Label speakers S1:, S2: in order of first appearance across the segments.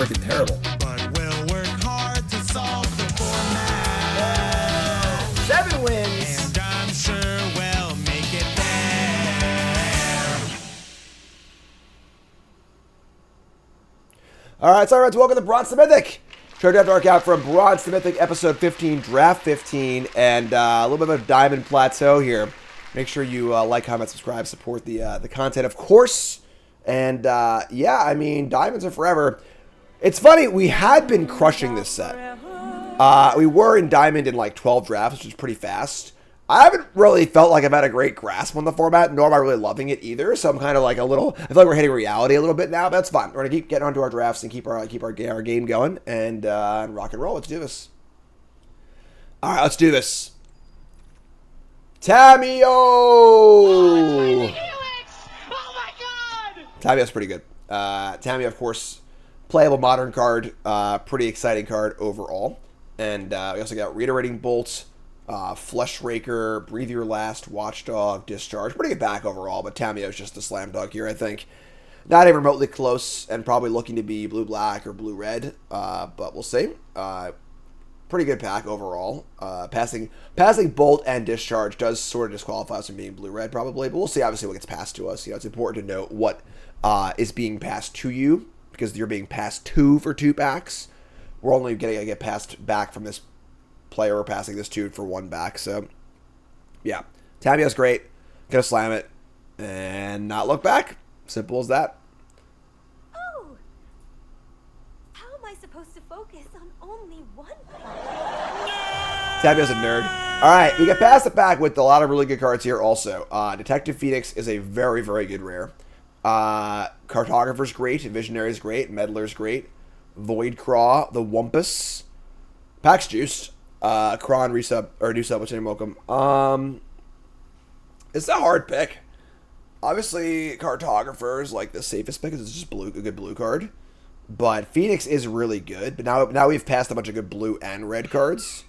S1: freaking terrible.
S2: But we'll work hard to solve the format.
S1: 7 wins.
S2: And I'm sure we'll make it there.
S1: All right, so welcome to Bronze To Mythic. Show Draft Arc out from Bronze To Mythic, episode 15, draft 15, and a little bit of a diamond plateau here. Make sure you like, comment, subscribe, support the content, of course. And yeah, I mean, diamonds are forever. It's funny, we had been crushing this set. We were in diamond in like 12 drafts, which is pretty fast. I haven't really felt like I've had a great grasp on the format, nor am I really loving it either. So I'm kind of like I feel like we're hitting reality a little bit now, but that's fine. We're gonna keep getting onto our drafts and keep our game going and rock and roll. Let's do this. All right, let's do this. Tamiyo!
S3: Oh my god!
S1: Tamiyo's pretty good. Tamiyo, of course, playable modern card. Pretty exciting card overall. And we also got Reiterating Bolt, Flesh Raker, Breathe Your Last, Watchdog, Discharge. Pretty good back overall, but Tamiyo's just a slam dunk here, I think. Not even remotely close, and probably looking to be blue-black or blue-red, but we'll see. Pretty good pack overall. Passing Bolt and Discharge does sort of disqualify us from being blue-red, probably, but we'll see, obviously, what gets passed to us. You know, it's important to note what is being passed to you, because you're being passed to for 2 packs. We're only going to get passed back from this player. We're passing this to for 1 back. So, yeah. Tamiyo's great. Gonna slam it and not look back. Simple as that.
S3: Oh! How am I supposed to focus on only one thing?
S1: Tamiyo's a nerd. Alright, we get past the pack with a lot of really good cards here also. Detective Phoenix is a very, very good rare. Cartographer's great. Visionary's great. Meddler's great. Void Craw, the Wumpus. Pack's juiced. Craw and resub, or new sub, which name welcome. It's a hard pick. Obviously, Cartographer is like the safest pick because it's just a good blue card. But Phoenix is really good. But now we've passed a bunch of good blue and red cards.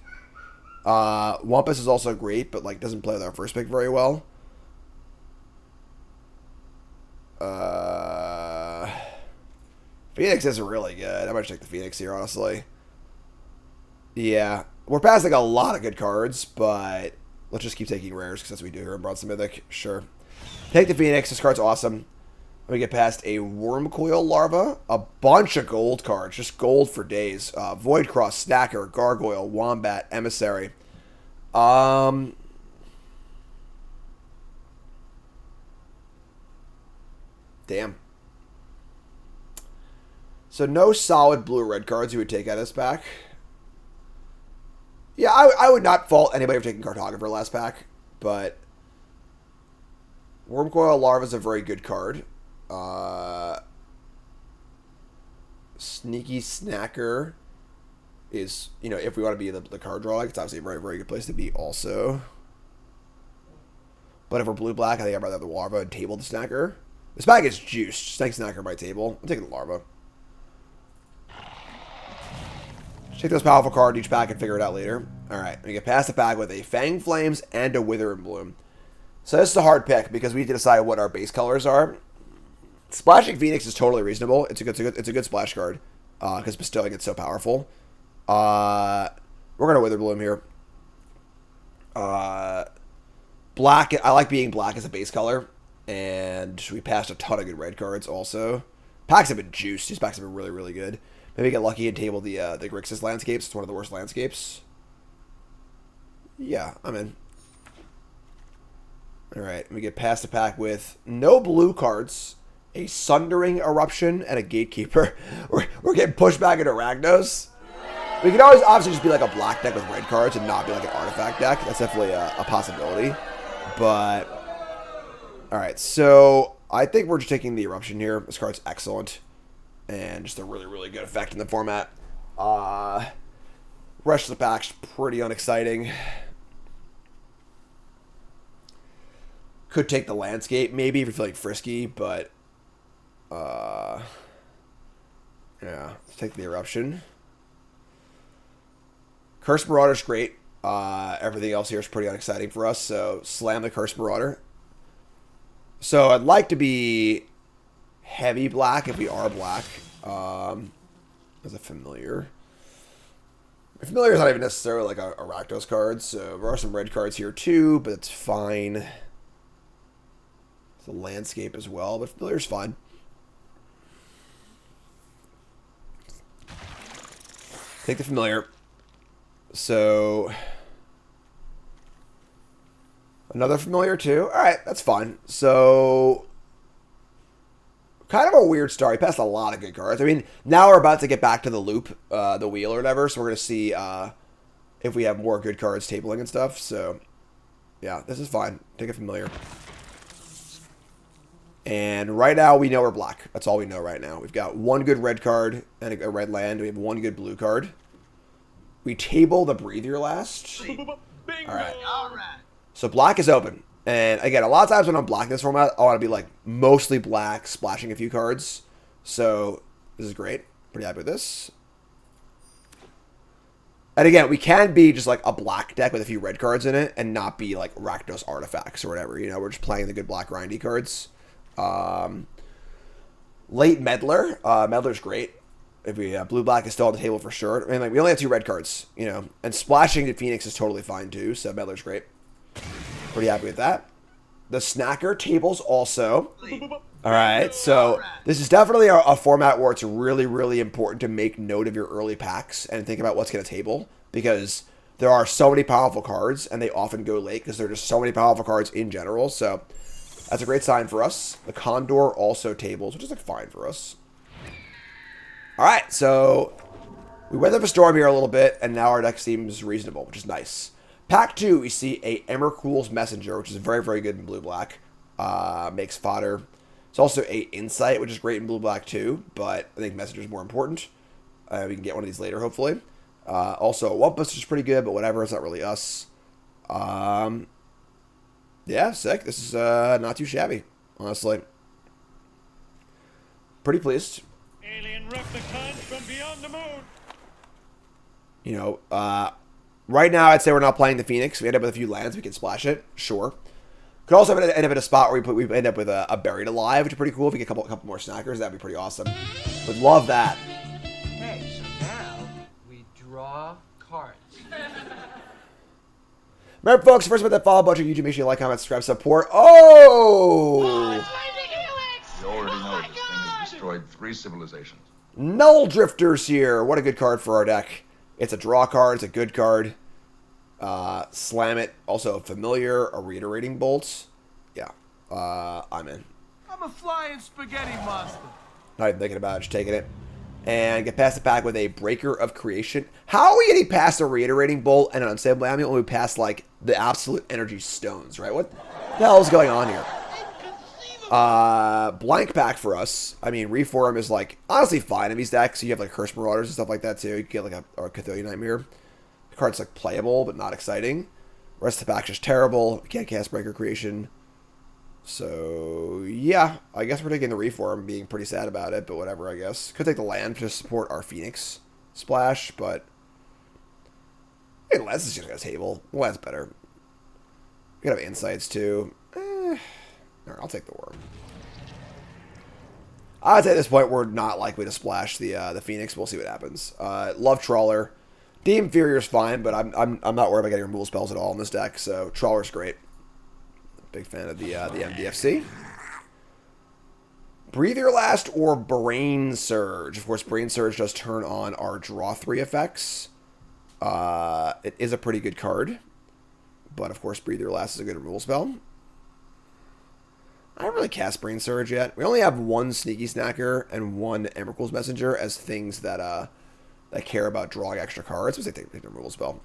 S1: Wumpus is also great, but like doesn't play with our first pick very well. Phoenix is really good. I might take the Phoenix here, honestly. Yeah. We're passing a lot of good cards, but let's just keep taking rares because that's what we do here in Bronze To Mythic. Sure. Take the Phoenix. This card's awesome. We get past a Wormcoil Larva, a bunch of gold cards, just gold for days. Void Cross, Snacker, Gargoyle, Wombat, Emissary. Damn. So no solid blue or red cards you would take out of this pack. Yeah, I would not fault anybody for taking Cartographer last pack, but Wormcoil Larva is a very good card. Sneaky Snacker is, you know, if we want to be the card draw, it's obviously a very, very good place to be also. But if we're blue-black, I think I'd rather have the Larva and table the Snacker. This pack is juiced. Snake Snacker by table. I'm taking the Larva. Take those powerful cards each pack and figure it out later. Alright, we get past the pack with a Fang Flames and a Wither and Bloom. So this is a hard pick because we need to decide what our base colors are. Splashing Phoenix is totally reasonable. It's a good splash card because bestowing it's so powerful. We're gonna Wither Bloom here. Black. I like being black as a base color, and we passed a ton of good red cards also. Packs have been juiced. These packs have been really, really good. Maybe get lucky and table the Grixis landscapes. It's one of the worst landscapes. Yeah, I'm in. Alright, we get past the pack with no blue cards, a Sundering Eruption, and a Gatekeeper. We're getting pushed back into Ragnos. We could always obviously just be like a black deck with red cards and not be like an artifact deck. That's definitely a possibility. But, alright, so I think we're just taking the Eruption here. This card's excellent. And just a really, really good effect in the format. Rest of the pack's pretty unexciting. Could take the Landscape, maybe, if you're feeling frisky, but... yeah, let's take the Eruption. Curse Marauder's great. Everything else here is pretty unexciting for us, so slam the Curse Marauder. So I'd like to be heavy black if we are black. as a familiar. A familiar is not even necessarily like a Rakdos card, so there are some red cards here too, but it's fine. It's a landscape as well, but familiar's fine. Take the familiar. So another familiar too. All right, that's fine. So kind of a weird start. He passed a lot of good cards. I mean, now we're about to get back to the loop, the wheel or whatever. So we're gonna see if we have more good cards tabling and stuff. So yeah, this is fine. Take a familiar. And right now we know we're black. That's all we know right now. We've got one good red card and a red land. We have one good blue card. We table the Breathe Your Last.
S2: Bingo.
S1: All right.
S2: All right.
S1: So black is open. And again, a lot of times when I'm black in this format, I want to be like mostly black, splashing a few cards. So this is great. Pretty happy with this. And again, we can be just like a black deck with a few red cards in it and not be like Rakdos artifacts or whatever. You know, we're just playing the good black grindy cards. Late Meddler. Meddler's great. If we blue-black is still on the table for sure. I mean, like we only have 2 red cards, you know. And splashing the Phoenix is totally fine too, so Meddler's great. Pretty happy with that. The Snacker tables also. Alright, so this is definitely a format where it's really, really important to make note of your early packs and think about what's going to table. Because there are so many powerful cards, and they often go late because there are just so many powerful cards in general. So that's a great sign for us. The Condor also tables, which is like fine for us. Alright, so we weathered the storm here a little bit, and now our deck seems reasonable, which is nice. Pack 2, we see a Emrakul's Messenger, which is very, very good in blue-black. Makes fodder. It's also a Insight, which is great in blue-black too, but I think Messenger is more important. We can get one of these later, hopefully. Also, Wumpus is pretty good, but whatever, it's not really us. Yeah, sick. This is not too shabby, honestly. Pretty pleased.
S2: Alien replicant from beyond the moon.
S1: You know, right now I'd say we're not playing the Phoenix. We end up with a few lands. We can splash it. Sure. Could also end up in a spot where we end up with a Buried Alive, which is pretty cool. If we get a couple more snackers, that'd be pretty awesome. Would love that.
S4: Okay, so now we draw cards.
S1: Remember, folks, first about that follow button, YouTube, make sure you like, comment, subscribe, support. Oh!
S5: You already know this thing has destroyed 3 civilizations.
S1: Null Drifters here. What a good card for our deck. It's a draw card. It's a good card. Slam it. Also a familiar. A Reiterating Bolt. Yeah. I'm in.
S4: I'm a flying spaghetti monster.
S1: Not even thinking about it. Just taking it. And get past the pack with a Breaker of Creation. How are we getting past a Reiterating Bolt and an Unstable Amulet when we pass, like, the absolute energy stones, right? What the hell is going on here? Blank pack for us. I mean, Reform is, like, honestly fine in these decks. You have, like, Curse Marauders and stuff like that, too. You can get, like, a Cthulhu Nightmare. The card's, like, playable, but not exciting. Rest of the pack's just terrible. You can't cast Breaker Creation. So, yeah. I guess we're taking the Reform, being pretty sad about it, but whatever, I guess. Could take the land to support our Phoenix splash, but hey, Lens is just got a table. The land's better. We could have Insights, too. Alright, I'll take the Worm. I'd say at this point we're not likely to splash the Phoenix. We'll see what happens. Love Trawler. The Inferior's fine, but I'm not worried about getting removal spells at all in this deck. So Trawler's great. Big fan of the MDFC. Breathe Your Last or Brain Surge. Of course, Brain Surge does turn on our draw 3 effects. It is a pretty good card, but of course, Breathe Your Last is a good removal spell. I haven't really cast Brain Surge yet. We only have one Sneaky Snacker and one Emrakul's Messenger as things that that care about drawing extra cards. So take the removal spell.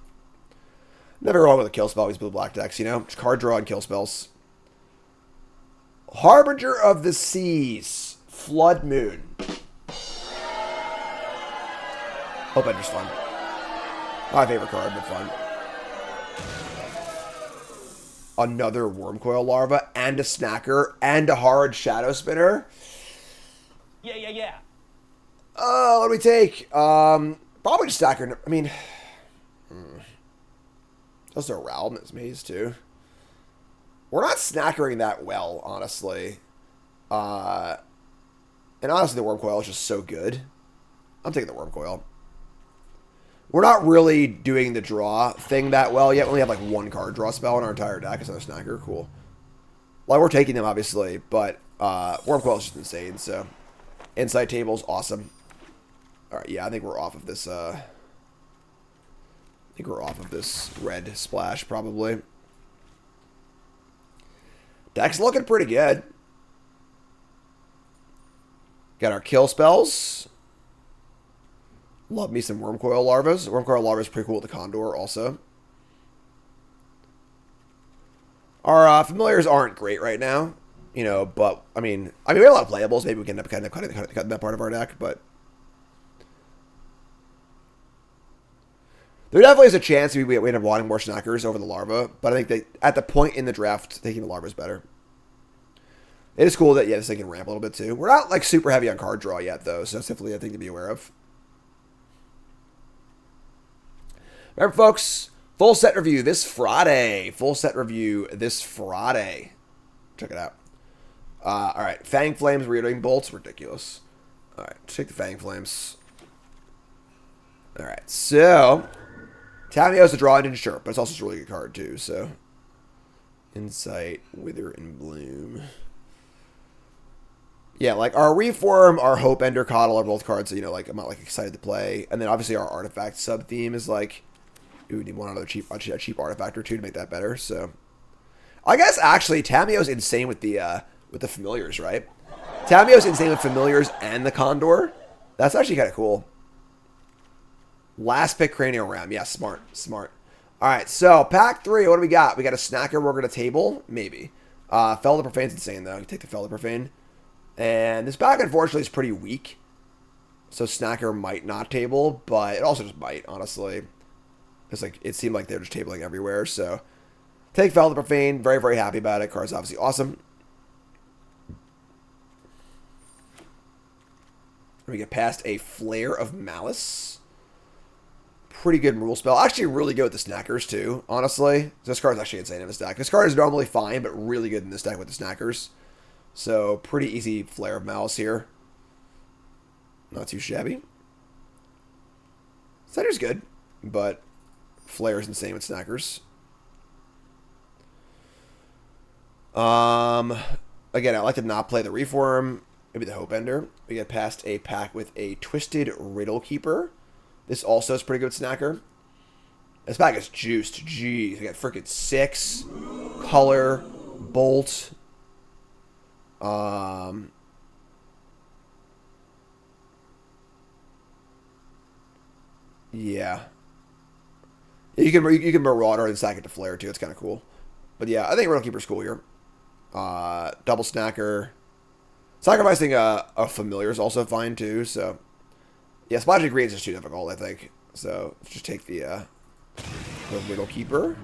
S1: Never wrong with a kill spell. These blue-black decks, you know? Just card draw and kill spells. Harbinger of the Seas. Flood Moon. Hope Ender's fun. Not my favorite card, but fun. Another Wormcoil Larva, and a Snacker, and a Hard Shadow Spinner.
S2: Yeah.
S1: What do we take? Probably just Snacker. I mean, also Realm's Maze, too. We're not snackering that well, honestly. And honestly, the Wormcoil is just so good. I'm taking the Worm Coil. We're not really doing the draw thing that well yet. We only have like one card draw spell in our entire deck. It's another Snacker. Cool. Like, we're taking them, obviously, but Worm Coil is just insane, so... Inside table's awesome. Alright, yeah, I think we're off of this, I think we're off of this red splash, probably. Deck's looking pretty good. Got our kill spells. Love me some Worm Coil Larvas. Worm Coil Larva is pretty cool with the Condor, also. Our familiars aren't great right now, you know, but, I mean, we have a lot of playables. Maybe we can end up kind of cutting that part of our deck, but... There definitely is a chance we end up wanting more Snackers over the Larva, but I think that at the point in the draft, taking the Larva is better. It is cool that, yeah, this thing can ramp a little bit, too. We're not, like, super heavy on card draw yet, though, so that's definitely a thing to be aware of. Remember, folks... Full set review this Friday. Full set review this Friday. Check it out. All right. Fang Flames, Reiterating Bolts. Ridiculous. All right. Take the Fang Flames. All right. So, Tamiyo's the draw engine, sure, but it's also a really good card, too. So, Insight, Wither, and Bloom. Yeah, like our Reform, our Hope Ender, Coddle are both cards that, you know, like I'm not, like, excited to play. And then, obviously, our Artifact sub-theme is, like... We need one other cheap artifact or two to make that better. So, I guess actually Tamiyo's insane with the familiars, right? Tamiyo's insane with familiars and the Condor. That's actually kind of cool. Last pick Cranial Ram. Yeah, smart. All right, so pack 3. What do we got? We got a Snacker. We're gonna table maybe. Fell the Profane's insane though. You take the Fell the Profane, and this pack unfortunately is pretty weak. So Snacker might not table, but it also just might honestly. It's like it seemed like they're just tabling everywhere. So take Fell the Profane. Very, very happy about it. Card's obviously awesome. We get past a Flare of Malice. Pretty good rule spell. Actually really good with the Snackers too, honestly. This card's actually insane in this deck. This card is normally fine, but really good in this deck with the Snackers. So pretty easy Flare of Malice here. Not too shabby. Center's good, but... Flare is insane with Snackers. Again, I like to not play the Reform. Maybe the Hope Ender. We get past a pack with a Twisted Riddle Keeper. This also is pretty good Snacker. This pack is juiced. Jeez. We got freaking 6. Color. Bolt. Yeah. You can Marauder and stack it to Flare too. It's kind of cool. But yeah, I think Riddle Keeper's cool here. Double Snacker. Sacrificing a Familiar is also fine too. So yeah, Splashing Green is just too difficult, I think. So let's just take the Riddle Keeper.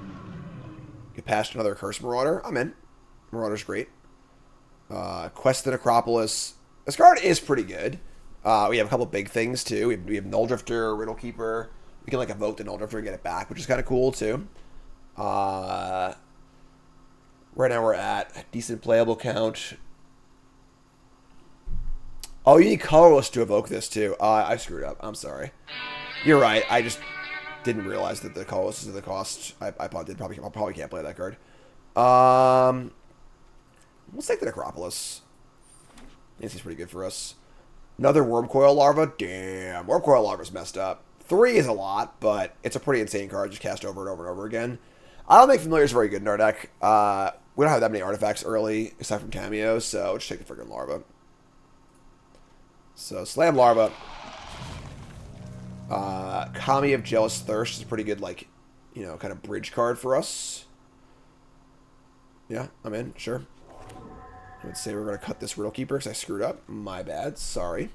S1: Get past another Curse Marauder. I'm in. Marauder's great. Quest the Necropolis. This card is pretty good. We have a couple big things too. We have Null Drifter, Riddle Keeper. We can like evoke the Null Drifter and get it back, which is kind of cool too. Right now we're at a decent playable count. Oh, you need colorless to evoke this too. I screwed up. I'm sorry. You're right. I just didn't realize that the colorless is the cost. I punted. Probably can't play that card. Let's take the Necropolis. This is pretty good for us. Another Worm Coil Larva. Damn, Worm Coil Larva's messed up. 3 is a lot, but it's a pretty insane card. Just cast over and over and over again. I don't think Familiar's very good in our deck. We don't have that many artifacts early, aside from Tamiyo, so just take the freaking Larva. So, Slam Larva. Kami of Jealous Thirst is a pretty good, like, you know, kind of bridge card for us. Yeah, I'm in, sure. I would say we're going to cut this Riddle Keeper because I screwed up. My bad, sorry.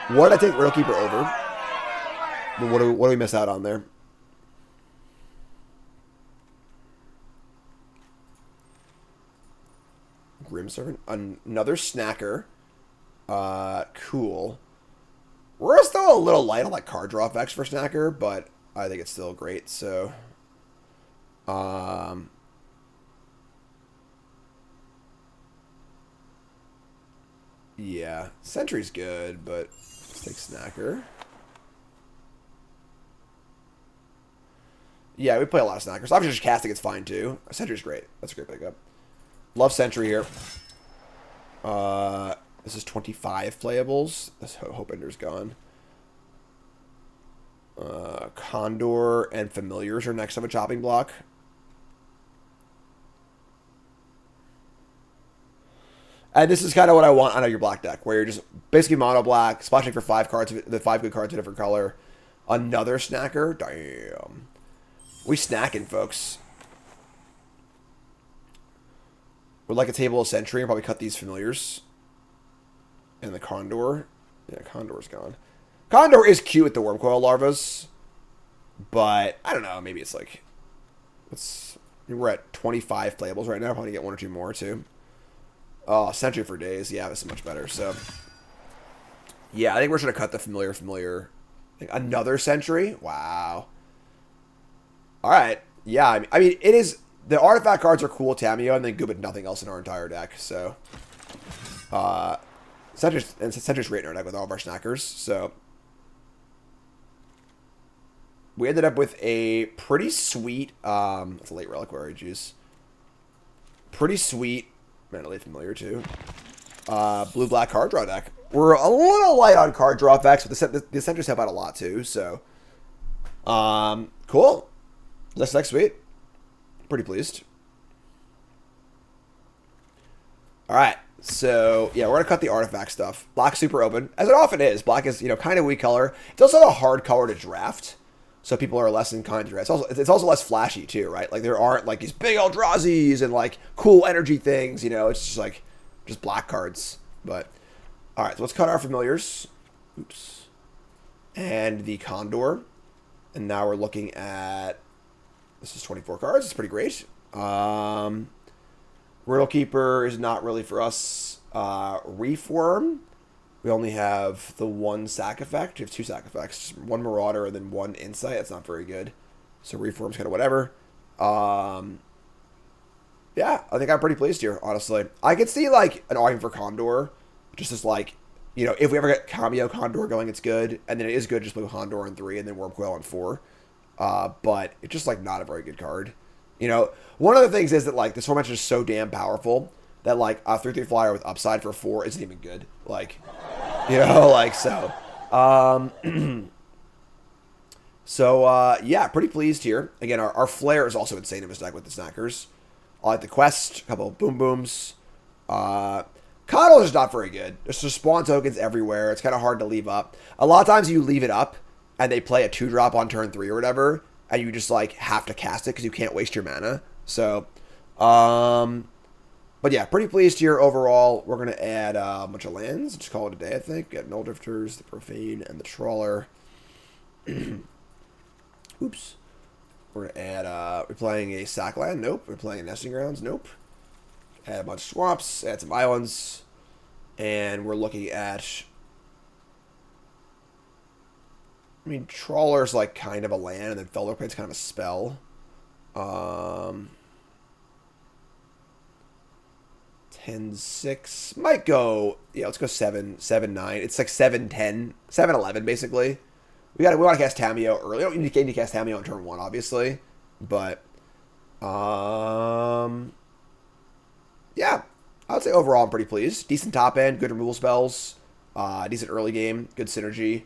S1: What did I take Riddle Keeper over? What do we miss out on there? Grim Servant. Another Snacker. Cool. We're still a little light on like card draw effects for Snacker, but I think it's still great. So, Yeah, Sentry's good, but let's take Snacker. Yeah, we play a lot of Snackers. Obviously, just casting it's fine too. Sentry's great. That's a great pickup. Love Sentry here. This is 25 playables. This Hope Ender's gone. Condor and Familiars are next on a chopping block. And this is kind of what I want on your black deck, where you're just basically mono black, splashing for 5 cards, the 5 good cards, a different color. Another Snacker? Damn. We snacking, folks. Would like a table of Sentry and probably cut these Familiars. And the Condor. Yeah, Condor's gone. Condor is cute with the Worm Coil larvas. But, I don't know, maybe it's like... we're at 25 playables right now. Probably get 1 or 2 more, too. Oh, Sentry for days. Yeah, this is much better. So, yeah, I think we're just going to cut the Familiar. Another Sentry? Wow. All right. Yeah, I mean, it is... The artifact cards are cool, Tameo, and then good with nothing else in our entire deck. So, Sentry's great in our deck with all of our Snackers. So, we ended up with a pretty sweet... it's a late Reliquary juice. Pretty sweet... Mentally Familiar too. Blue-black card draw deck. We're a little light on card draw effects, but the Sentries help out a lot too. So, cool. That's next week. Pretty pleased. All right. So yeah, we're gonna cut the artifact stuff. Black's super open, as it often is. Black is kind of weak color. It's also a hard color to draft. So people are less inclined to draft. It's also less flashy too, right? Like there aren't like these big Eldrazi's and like cool energy things, It's just like just black cards. But all right, so let's cut our Familiars. Oops. And the Condor. And now we're looking at this is 24 cards. It's pretty great. Riddle Keeper is not really for us. Reefworm. We only have the 1 sack effect. We have 2 sack effects. 1 Marauder and then 1 Insight. That's not very good. So Reform's kind of whatever. Yeah, I think I'm pretty pleased here, honestly. I could see, like, an argument for Condor. Just as, like, if we ever get Cameo Condor going, it's good. And then it is good just play Condor on 3 and then Wormcoil on 4. But it's just, like, not a very good card. One of the things is that, like, this format is just so damn powerful that, like, a 3/3 flyer with upside for 4 isn't even good. Like... so. Yeah, pretty pleased here. Again, our Flare is also insane in this deck with the Snackers. I like the Quest, a couple of Boom Booms. Coddle is not very good. There's just spawn tokens everywhere. It's kind of hard to leave up. A lot of times you leave it up, and they play a 2-drop on turn 3 or whatever, and you just, like, have to cast it because you can't waste your mana. So, but yeah, pretty pleased here overall. We're going to add a bunch of lands. Just call it a day, I think. Got Null Drifters, the Profane, and the Trawler. Oops. We're going to add, we're playing a sack land? Nope. We're playing a Nesting Grounds? Nope. Add a bunch of swamps, add some islands. And we're looking at... I mean, Trawler's like kind of a land, and then Felder Plate's kind of a spell. 10-6 might go. Yeah, let's go 7-9. It's like 7-10, 7-11 basically. We want to cast Tameo early. We don't need to cast Tameo on turn 1, obviously, but yeah, I would say overall I'm pretty pleased. Decent top end, good removal spells, decent early game, good synergy.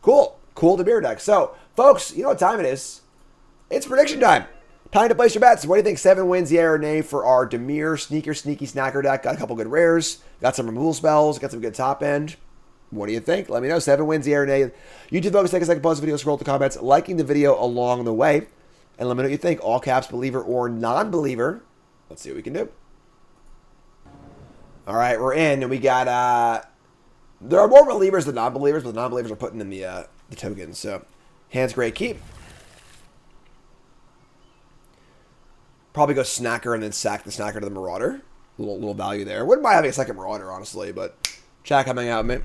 S1: Cool to beer deck. So, folks, you know what time it is? It's prediction time. Time to place your bets. What do you think? 7 wins, yeah or nay, for our Dimir Sneaky Snacker deck. Got a couple good rares. Got some removal spells. Got some good top end. What do you think? Let me know. 7 wins, yeah or nay. YouTube folks, take a second, pause the video, scroll to the comments, liking the video along the way, and let me know what you think. All caps, believer or non-believer. Let's see what we can do. All right, we're in, and we got, there are more believers than non-believers, but the non-believers are putting in the tokens. So, hands great keep. Probably go Snacker and then sack the Snacker to the Marauder. Little value there. Wouldn't mind having a second Marauder, honestly, but chat coming out, man.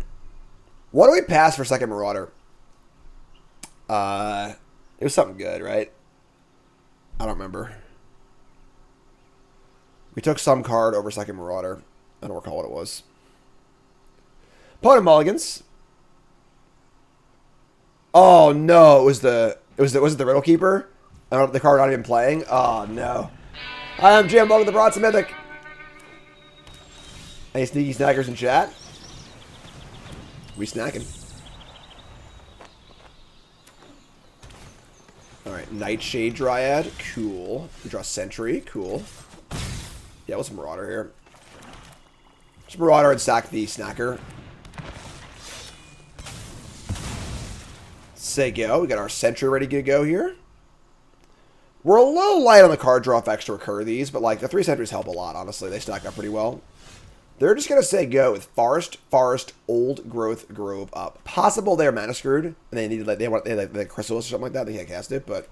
S1: What do we pass for second Marauder? It was something good, right? I don't remember. We took some card over second Marauder. I don't recall what it was. Opponent mulligans. Oh no, was it the Riddle Keeper? The card not even playing? Oh no. Hi, I'm Jim, welcome to Bronze To Mythic. Any sneaky snackers in chat? We snacking. Alright, Nightshade Dryad. Cool. We draw Sentry. Cool. Yeah, what's Marauder here? Just Marauder and sack the Snacker. Say go. We got our Sentry ready to go here. We're a little light on the card draw effects to recur these, but like the 3 Sentries help a lot, honestly. They stack up pretty well. They're just going to say go with Forest, Old Growth, Grove up. Possible they're mana screwed, and they need they want Chrysalis or something like that. They can't cast it, but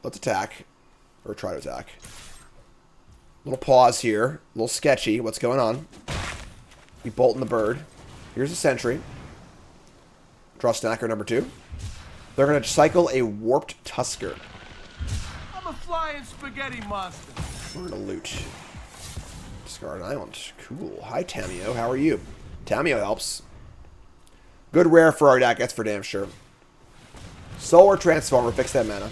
S1: let's attack. Or try to attack. Little pause here. A little sketchy. What's going on? We bolt in the bird. Here's a Sentry. Draw Snacker number 2. They're going to cycle a Warped Tusker.
S2: I'm a flying spaghetti monster.
S1: We're going to loot. Discard an island. Cool. Hi, Tamio. How are you? Tamio helps. Good rare for our deck. That's for damn sure. Solar Transformer. Fix that mana.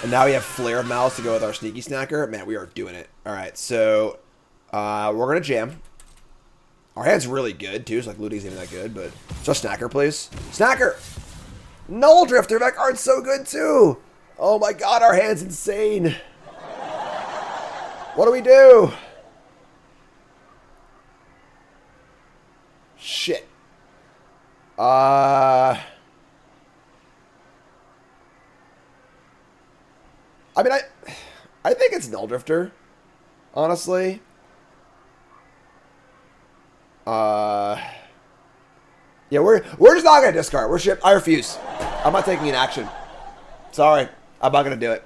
S1: And now we have Flare of Malice to go with our Sneaky Snacker. Man, we are doing it. Alright, so we're going to jam. Our hand's really good, too. So, like, looting's even that good, but... Just Snacker, please. Snacker! Null Drifter! That card's so good, too! Oh my god, our hand's insane! What do we do? Shit. I mean, I think it's Null Drifter, honestly. Yeah, we're just not gonna discard. We're ship. I refuse. I'm not taking an action. Sorry, I'm not gonna do it.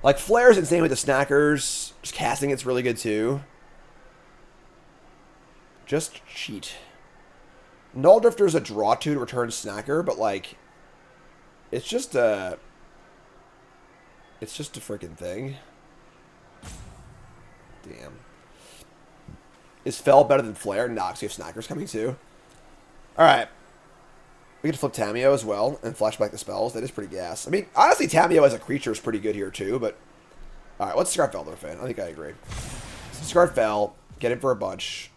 S1: Like Flare's insane with the Snackers. Just casting it's really good too. Just cheat. Null Drifter's a draw 2 to return Snacker, but like, it's just a freaking thing. Damn. Is Fel better than Flare? Nah, because we have Snackers coming too. Alright. We can flip Tamio as well and flash back the spells. That is pretty gas. I mean, honestly, Tamio as a creature is pretty good here too, but... Alright, let's discard Fel though, fan. I think I agree. Let's discard Fel. Get in for a bunch.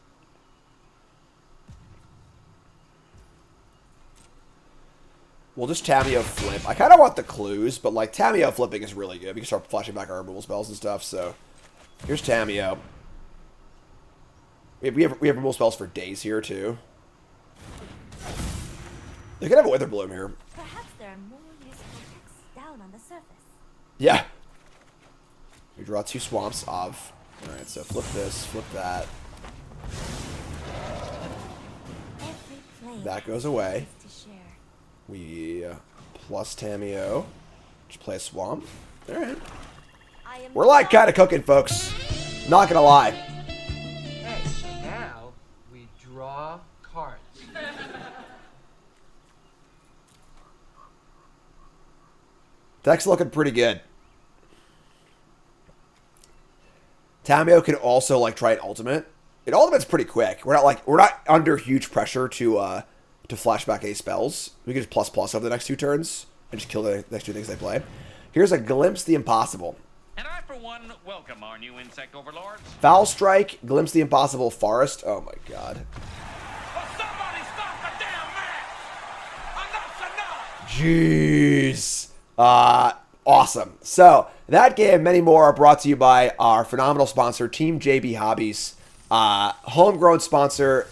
S1: We'll just Tamio flip. I kind of want the clues, but like Tamio flipping is really good. We can start flashing back our removal spells and stuff, so... Here's Tamio. We have removal spells for days here, too. They could have a Wither Bloom here.
S3: Perhaps there are more useful texts down on the surface.
S1: Yeah. We draw 2 swamps of. Alright, so flip this, flip that. That goes away. We plus Tamio. Just play a swamp. Alright. We're like kind of cooking, folks. Not gonna lie.
S4: Okay, so now we draw cards.
S1: Deck's looking pretty good. Tamio can also like try an ultimate. It ultimate's pretty quick. We're not under huge pressure to flashback any spells. We can just plus over the next 2 turns and just kill the next 2 things they play. Here's a Glimpse the Impossible.
S6: And I, for one, welcome our new insect overlords.
S1: Foul Strike, Glimpse the Impossible, Forest. Oh my god.
S6: Somebody stop the damn match! Enough's enough!
S1: Jeez. Awesome. So, that game and many more are brought to you by our phenomenal sponsor, Team JB Hobbies. Homegrown sponsor.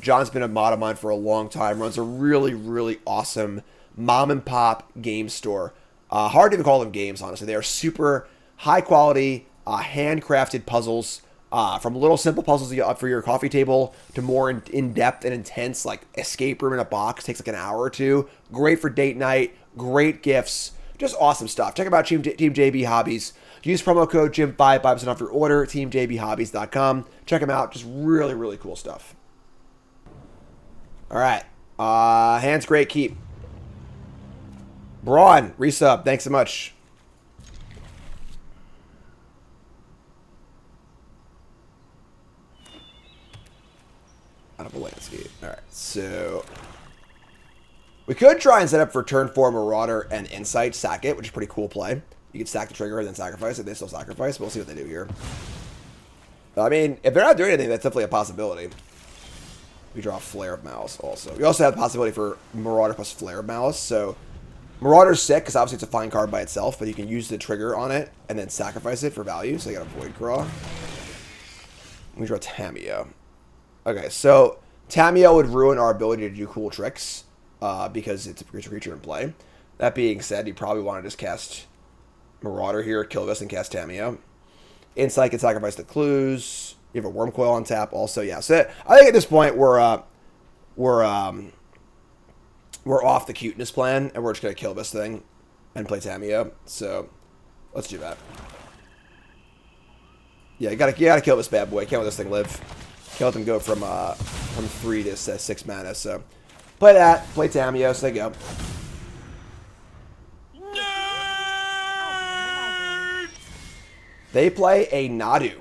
S1: John's been a mod of mine for a long time. Runs a really, really awesome mom and pop game store. Hard to even call them games, honestly. They are super high quality, handcrafted puzzles. From little simple puzzles you get for your coffee table to more in-depth and intense, like escape room in a box. Takes like an hour or 2. Great for date night. Great gifts. Just awesome stuff. Check them out, Team JB Hobbies. Use promo code JIM5, 5% off your order, teamjbhobbies.com. Check them out. Just really, really cool stuff. All right. Hands great. Keep. Braun, resub. Thanks so much. Out of a landscape. Alright, so we could try and set up for turn 4 Marauder and Insight, sack it, which is a pretty cool play. You could stack the trigger and then sacrifice it. They still sacrifice, but we'll see what they do here. I mean, if they're not doing anything, that's definitely a possibility. We draw Flare of Malice also. We also have the possibility for Marauder plus Flare of Malice, so Marauder's sick, because obviously it's a fine card by itself, but you can use the trigger on it and then sacrifice it for value, so you got a Void Craw. We draw Tamiyo. Okay, so Tamiyo would ruin our ability to do cool tricks, because it's a creature in play. That being said, you probably want to just cast Marauder here, kill this, and cast Tamiyo. Insight can sacrifice the clues. You have a Worm Coil on tap also. Yeah, so I think at this point we're off the cuteness plan, and we're just going to kill this thing and play Tamiyo. So let's do that. Yeah, you gotta kill this bad boy. Can't let this thing live. Can't let them go from 3 to 6 mana. So play that. Play Tamiyo. So they go. They play a Nadu.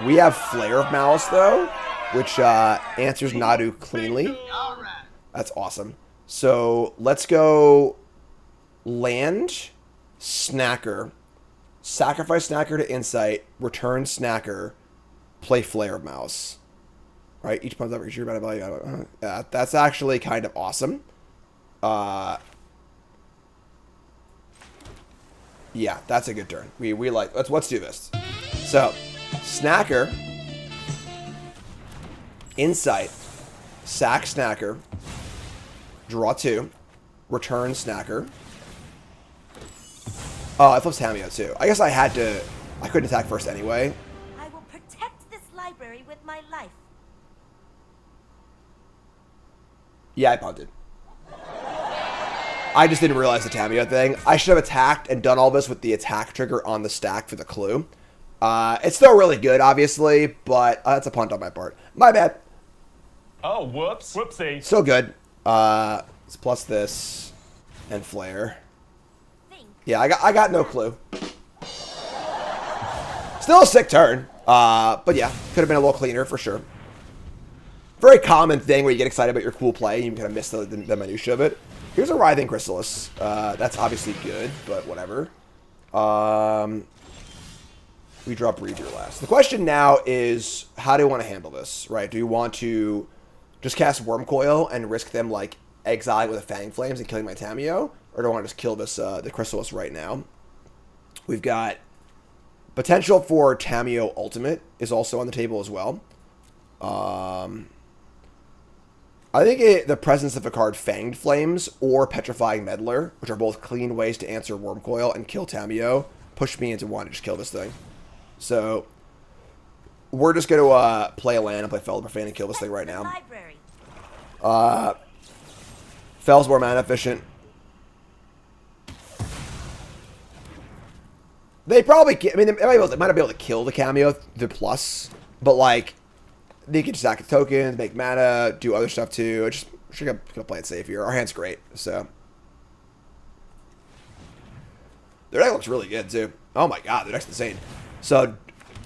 S1: We have Flare of Malice, though, which answers Nadu cleanly. That's awesome. So let's go land, Snacker, sacrifice Snacker to Insight, return Snacker, play Flare of Malice. All right, each punch up creature by value. That's actually kind of awesome. Yeah, that's a good turn. We like let's do this. So, Snacker, Insight, sack Snacker, draw 2, return Snacker. Oh, I flipped Tamiyo too. I guess I couldn't attack first anyway.
S3: I will protect this library with my life.
S1: Yeah, I punted. I just didn't realize the Tamiyo thing. I should have attacked and done all this with the attack trigger on the stack for the clue. It's still really good, obviously, but that's a punt on my part. My bad.
S7: Oh, whoops. Whoopsie.
S1: Still good. It's plus this and Flare. Yeah, I got no clue. Still a sick turn. But yeah, could have been a little cleaner for sure. Very common thing where you get excited about your cool play and you kind of miss the minutia of it. Here's a Writhing Chrysalis. That's obviously good, but whatever. We drop Breathe Your Last. The question now is, how do you want to handle this, right? Do you want to just cast Worm Coil and risk them, like, exiling with a Fang Flames and killing my Tamiyo? Or do I want to just kill this the Chrysalis right now? We've got potential for Tamiyo Ultimate is also on the table as well. I think the presence of a card Fanged Flames or Petrifying Meddler, which are both clean ways to answer Worm Coil and kill Tamiyo, push me into wanting to just kill this thing. So we're just going to play a land and play Fellow Profane and kill this thing right now. Fell's more mana efficient. They probably, I mean, they might not be able to kill the Cameo, the plus, but like, they can stack the tokens, make mana, do other stuff too. I just gonna play it safe here. Our hand's great, so. Their deck looks really good too. Oh my god, their deck's insane. So,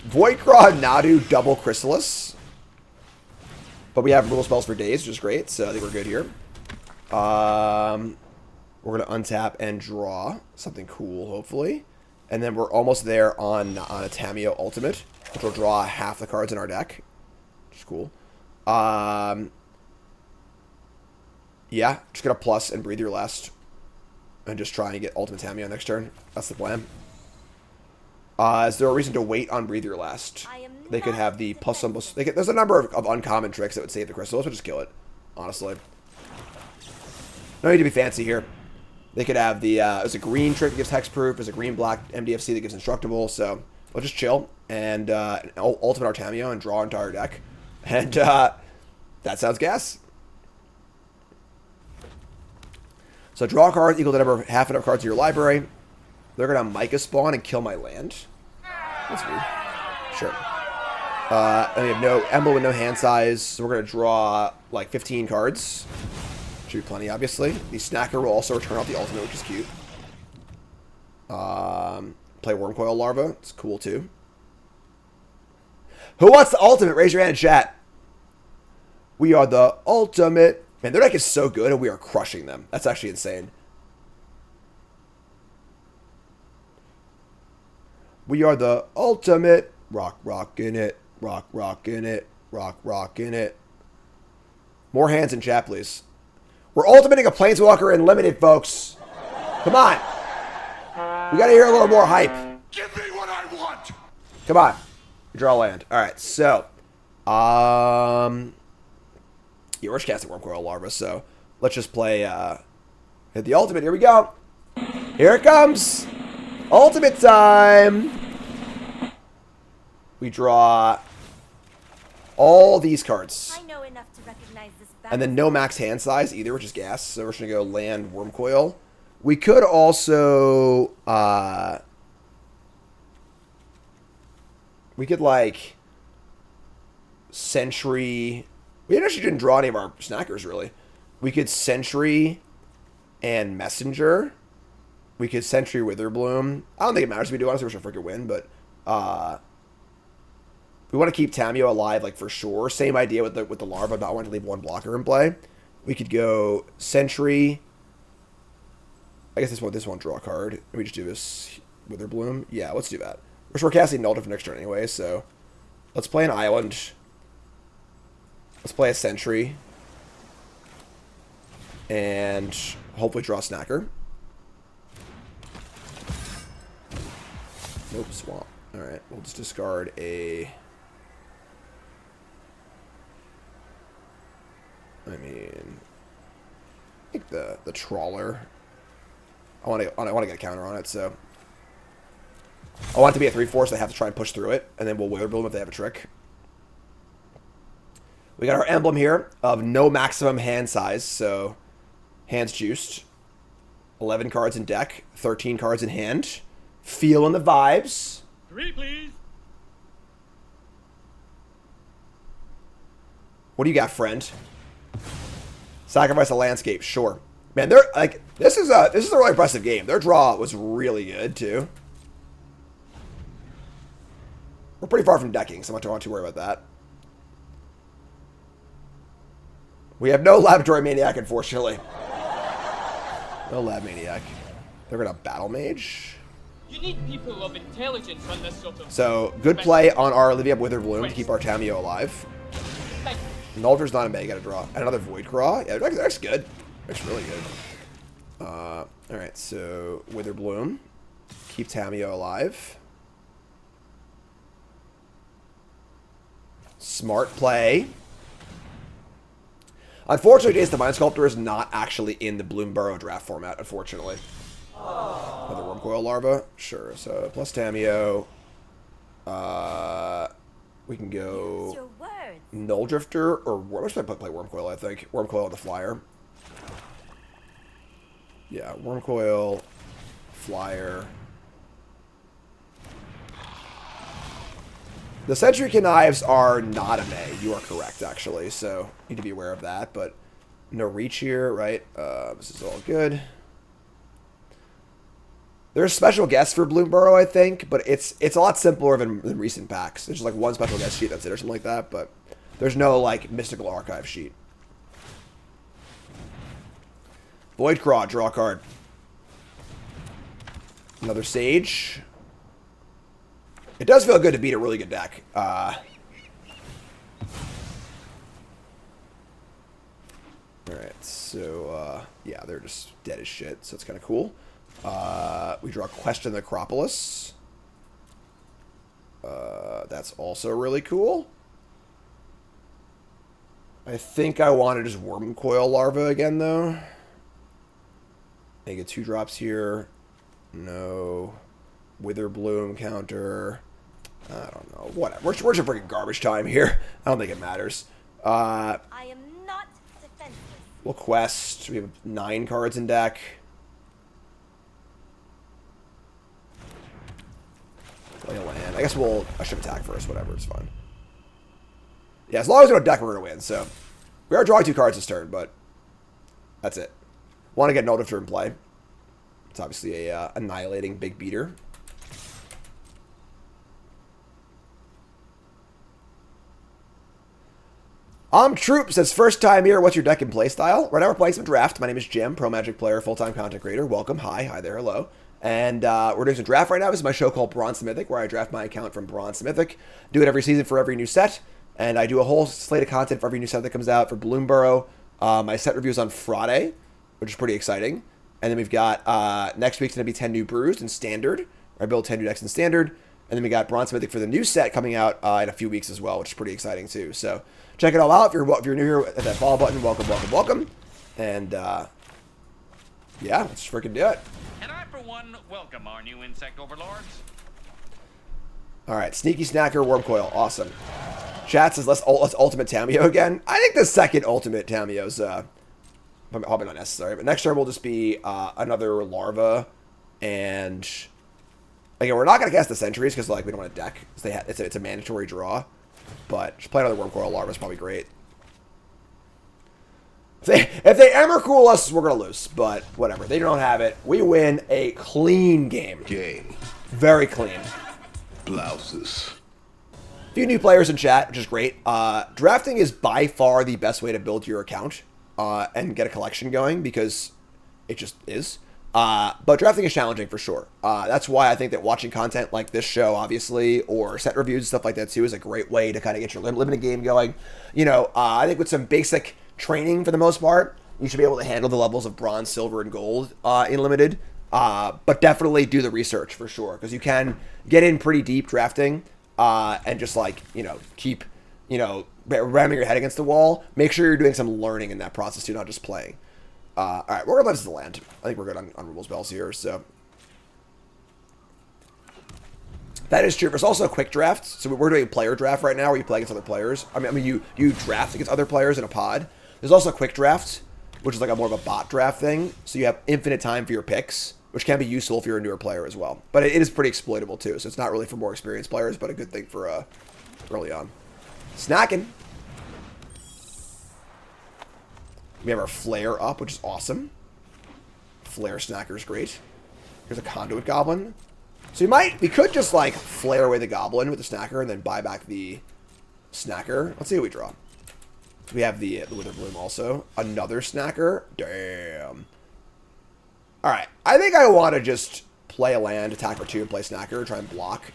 S1: Voidcraw, Nadu, double Chrysalis. But we have removal spells for days, which is great, so I think we're good here. We're gonna untap and draw something cool, hopefully. And then we're almost there on a Tamiyo Ultimate, which will draw half the cards in our deck. Which is cool. Yeah, just gonna plus and Breathe Your Last. And just try and get Ultimate Tamiyo next turn. That's the plan. Is there a reason to wait on Breathe Your Last? They could have the plus some... There's a number of uncommon tricks that would save the Crystals. We'll just kill it, honestly. No need to be fancy here. They could have the... there's a green trick that gives hexproof. There's a green-black MDFC that gives instructable. So we'll just chill and ultimate our Tamiyo and draw our entire deck. And that sounds gas. So draw cards equal to half the number of cards in your library. They're going to Micah spawn and kill my land. That's weird. Sure. And we have no emblem with no hand size. So we're going to draw like 15 cards. Should be plenty, obviously. The Snacker will also return out the ultimate, which is cute. Play Wormcoil Larva. It's cool, too. Who wants the ultimate? Raise your hand in chat. We are the ultimate. Man, their deck is so good, and we are crushing them. That's actually insane. We are the ultimate. Rock in it. Rock in it. Rock in it. More hands in chat, please. We're ultimating a Planeswalker in limited, folks. Come on. We got to hear a little more hype.
S6: Give me what I want!
S1: Come on. Draw land. All right, so. Yeah, we're just casting Wormcoil Larva, so let's just play, hit the ultimate. Here we go. Here it comes. Ultimate time. We draw all these cards.
S3: I know enough to recognize this
S1: And then no max hand size either, which is gas. So we're just going to go land Wormcoil. We could also, we could like Sentry. We actually didn't draw any of our snackers, really. We could Sentry and Messenger. We could Sentry Witherbloom. I don't think it matters if we do. Honestly, we're going to freaking win, but we want to keep Tamio alive, like, for sure. Same idea with the Larva, not wanting to leave one blocker in play. We could go Sentry. I guess this won't draw a card. We just do this Witherbloom. Yeah, let's do that. We're casting Null for next turn anyway, so let's play an Island. Let's play a Sentry. And hopefully draw a Snacker. Nope, Swamp. Alright, we'll just discard a... I mean... I think the Trawler. I want to get a counter on it, so... I want it to be a 3/4, so they have to try and push through it, and then we'll Witherbloom if they have a trick. We got our emblem here of no maximum hand size, so hands juiced. 11 cards in deck, 13 cards in hand. Feeling the vibes.
S7: 3, please.
S1: What do you got, friend? Sacrifice a landscape, sure. Man, they're like this is a really impressive game. Their draw was really good too. We're pretty far from decking, so I'm not too worried about that. We have no Laboratory Maniac, unfortunately. No Lab Maniac. They're gonna Battle Mage.
S8: You need people of intelligence on this sort of...
S1: So, good play on our Living Up Witherbloom to keep our Tamio alive.
S8: Thank you.
S1: Nuldra's not a mega to draw. And another Void Craw. Yeah, that's good. That's really good. Alright, so Witherbloom. Keep Tamio alive. Smart play. Unfortunately, Days the Mind Sculptor is not actually in the Bloomburrow draft format, unfortunately. Another Wormcoil Larva? Sure. So, plus Tamio. We can
S3: Use your
S1: go
S3: words.
S1: Null Drifter, or what should I play Wormcoil, I think. Wormcoil on the Flyer. Yeah, Wormcoil, Flyer. The Sentry Connives are not a May. You are correct, actually, so need to be aware of that, but no reach here, right? This is all good. There's special guests for Bloomburrow, I think, but it's a lot simpler than recent packs. There's just like one special guest sheet, that's it, or something like that, but there's no, like, Mystical Archive sheet. Void Craw, draw a card. Another Sage. It does feel good to beat a really good deck. Alright, so, yeah, they're just dead as shit, so it's kind of cool. We draw Question the Acropolis. That's also really cool. I think I want to just Wormcoil Larva again, though. I get 2 drops here. No. Witherbloom counter. I don't know. Whatever. We're just freaking garbage time here. I don't think it matters.
S3: I am not defenseless.
S1: We'll quest. We have 9 cards in deck. Play a land. I guess I should attack first. Whatever. It's fine. Yeah, as long as we don't deck, we're going to win. So, we are drawing 2 cards this turn, but that's it. Want to get Null Drifter in play. It's obviously a annihilating big beater. Troop says, first time here, what's your deck and play style? Right now we're playing some draft. My name is Jim, pro Magic player, full-time content creator. Welcome. Hi there, hello. And we're doing some draft right now. This is my show called Bronze To Mythic, where I draft my account from Bronze To Mythic. Do it every season for every new set. And I do a whole slate of content for every new set that comes out for Bloomborough. My set review is on Friday, which is pretty exciting. And then we've got, next week's going to be 10 new brews in Standard. I build 10 new decks in Standard. And then we got Bronze To Mythic for the new set coming out in a few weeks as well, which is pretty exciting too. So check it all out. If you're new here, hit that follow button. Welcome. And yeah, let's freaking do it.
S9: And I, for one, welcome our new insect overlords.
S1: All right, Sneaky Snacker, Worm Coil, awesome. Chat says let's Ultimate Tameo again. I think the second Ultimate Tameo's probably not necessary, but next turn will just be another Larva, and again we're not gonna cast the Sentries because like we don't want to deck. It's a mandatory draw, but just play another Worm Coil Larva is probably great. If they Emrakul us, we're gonna lose, but whatever. They don't have it. We win a clean game. Very clean.
S6: Blouses.
S1: A few new players in chat, which is great. Drafting is by far the best way to build your account and get a collection going because it just is. But drafting is challenging for sure. That's why I think that watching content like this show, obviously, or set reviews and stuff like that too, is a great way to kind of get your limited game going. You know, I think with some basic training for the most part, you should be able to handle the levels of bronze, silver, and gold in limited. But definitely do the research for sure because you can get in pretty deep drafting and just like, you know, keep, you know, ramming your head against the wall. Make sure you're doing some learning in that process too, not just playing. All right, we're going to let this land. I think we're good on rules bells here, so. That is true. There's also quick drafts. So we're doing player draft right now where you play against other players. I mean, you draft against other players in a pod. There's also quick drafts, which is like a more of a bot draft thing. So you have infinite time for your picks, which can be useful if you're a newer player as well. But it is pretty exploitable too. So it's not really for more experienced players, but a good thing for early on. Snacking. We have our Flare up, which is awesome. Flare Snacker is great. Here's a Conduit Goblin. So we could just like flare away the Goblin with the Snacker and then buy back the Snacker. Let's see what we draw. We have the Wither Bloom also. Another Snacker. Damn. Alright. I think I want to just play a land, attack for 2, and play Snacker, try and block.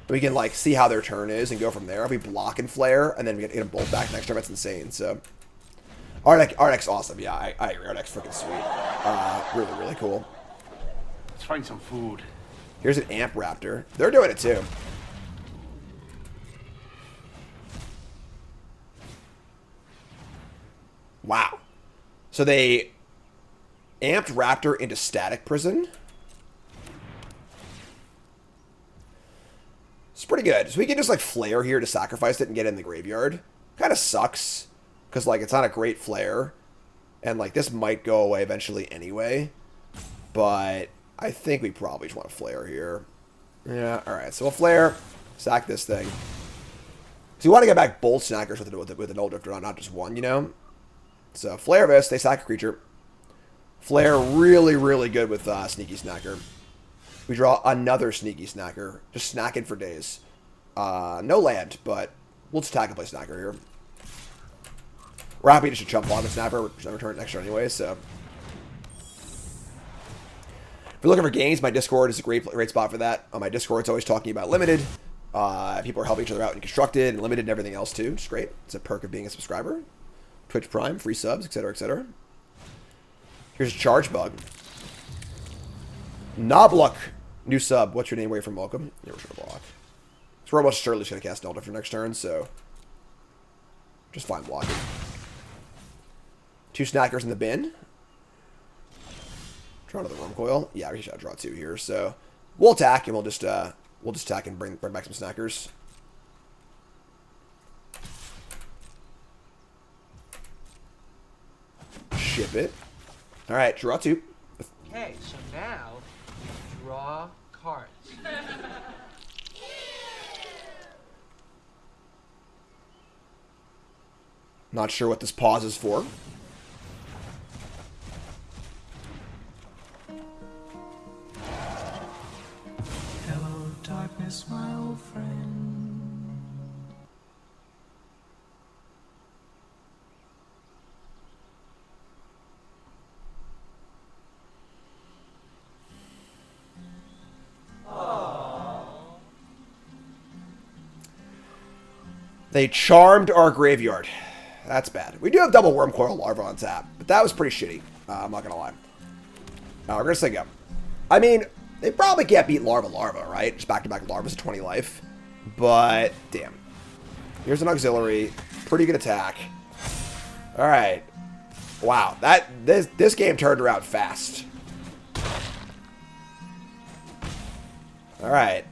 S1: We can like see how their turn is and go from there. If we block and flare, and then we get a bolt back next turn, that's insane. So our deck's awesome. Yeah, I agree. Our deck's freaking sweet. Really, really cool.
S7: Let's find some food.
S1: Here's an Amp Raptor. They're doing it too. Wow. So they amped Raptor into Static Prison. It's pretty good. So we can just like flare here to sacrifice it and get it in the graveyard. Kind of sucks. Because like it's not a great flare. And like this might go away eventually anyway. But I think we probably just want to flare here. Yeah, alright. So we'll flare. Sack this thing. So you want to get back both Snackers with an Old Drifter, not just one, you know? So flare this. They sack a creature. Flare really, really good with Sneaky Snacker. We draw another Sneaky Snacker. Just snacking for days. No land, but we'll just attack and play Snacker here. We're happy to just jump on the Snapper. We're return next turn anyway, so. If you're looking for games, my Discord is a great spot for that. On my Discord, it's always talking about Limited. People are helping each other out in Constructed and Limited and everything else too. It's great. It's a perk of being a subscriber. Twitch Prime, free subs, etc., etc. Here's a Charge Bug. Nobluck, new sub. What's your name? Where you from? Welcome. Yeah, we're gonna block. So we're almost surely just gonna cast Null for next turn, so just fine blocking. 2 Snackers in the bin. Draw another Worm Coil. Yeah, we should draw 2 here. So we'll attack and we'll just attack and bring back some Snackers. Ship it. All right, draw 2.
S4: Okay, so now we draw cards.
S1: Not sure what this pause is for.
S2: Hello, darkness, my old friend.
S1: They charmed our graveyard. That's bad. We do have double Worm Coil Larva on tap, but that was pretty shitty. I'm not going to lie. We're going to Sync up. I mean, they probably can't beat Larva, right? Just back-to-back Larvas at 20 life. But, damn. Here's an Auxiliary. Pretty good attack. Alright. Wow. This game turned around fast. Alright.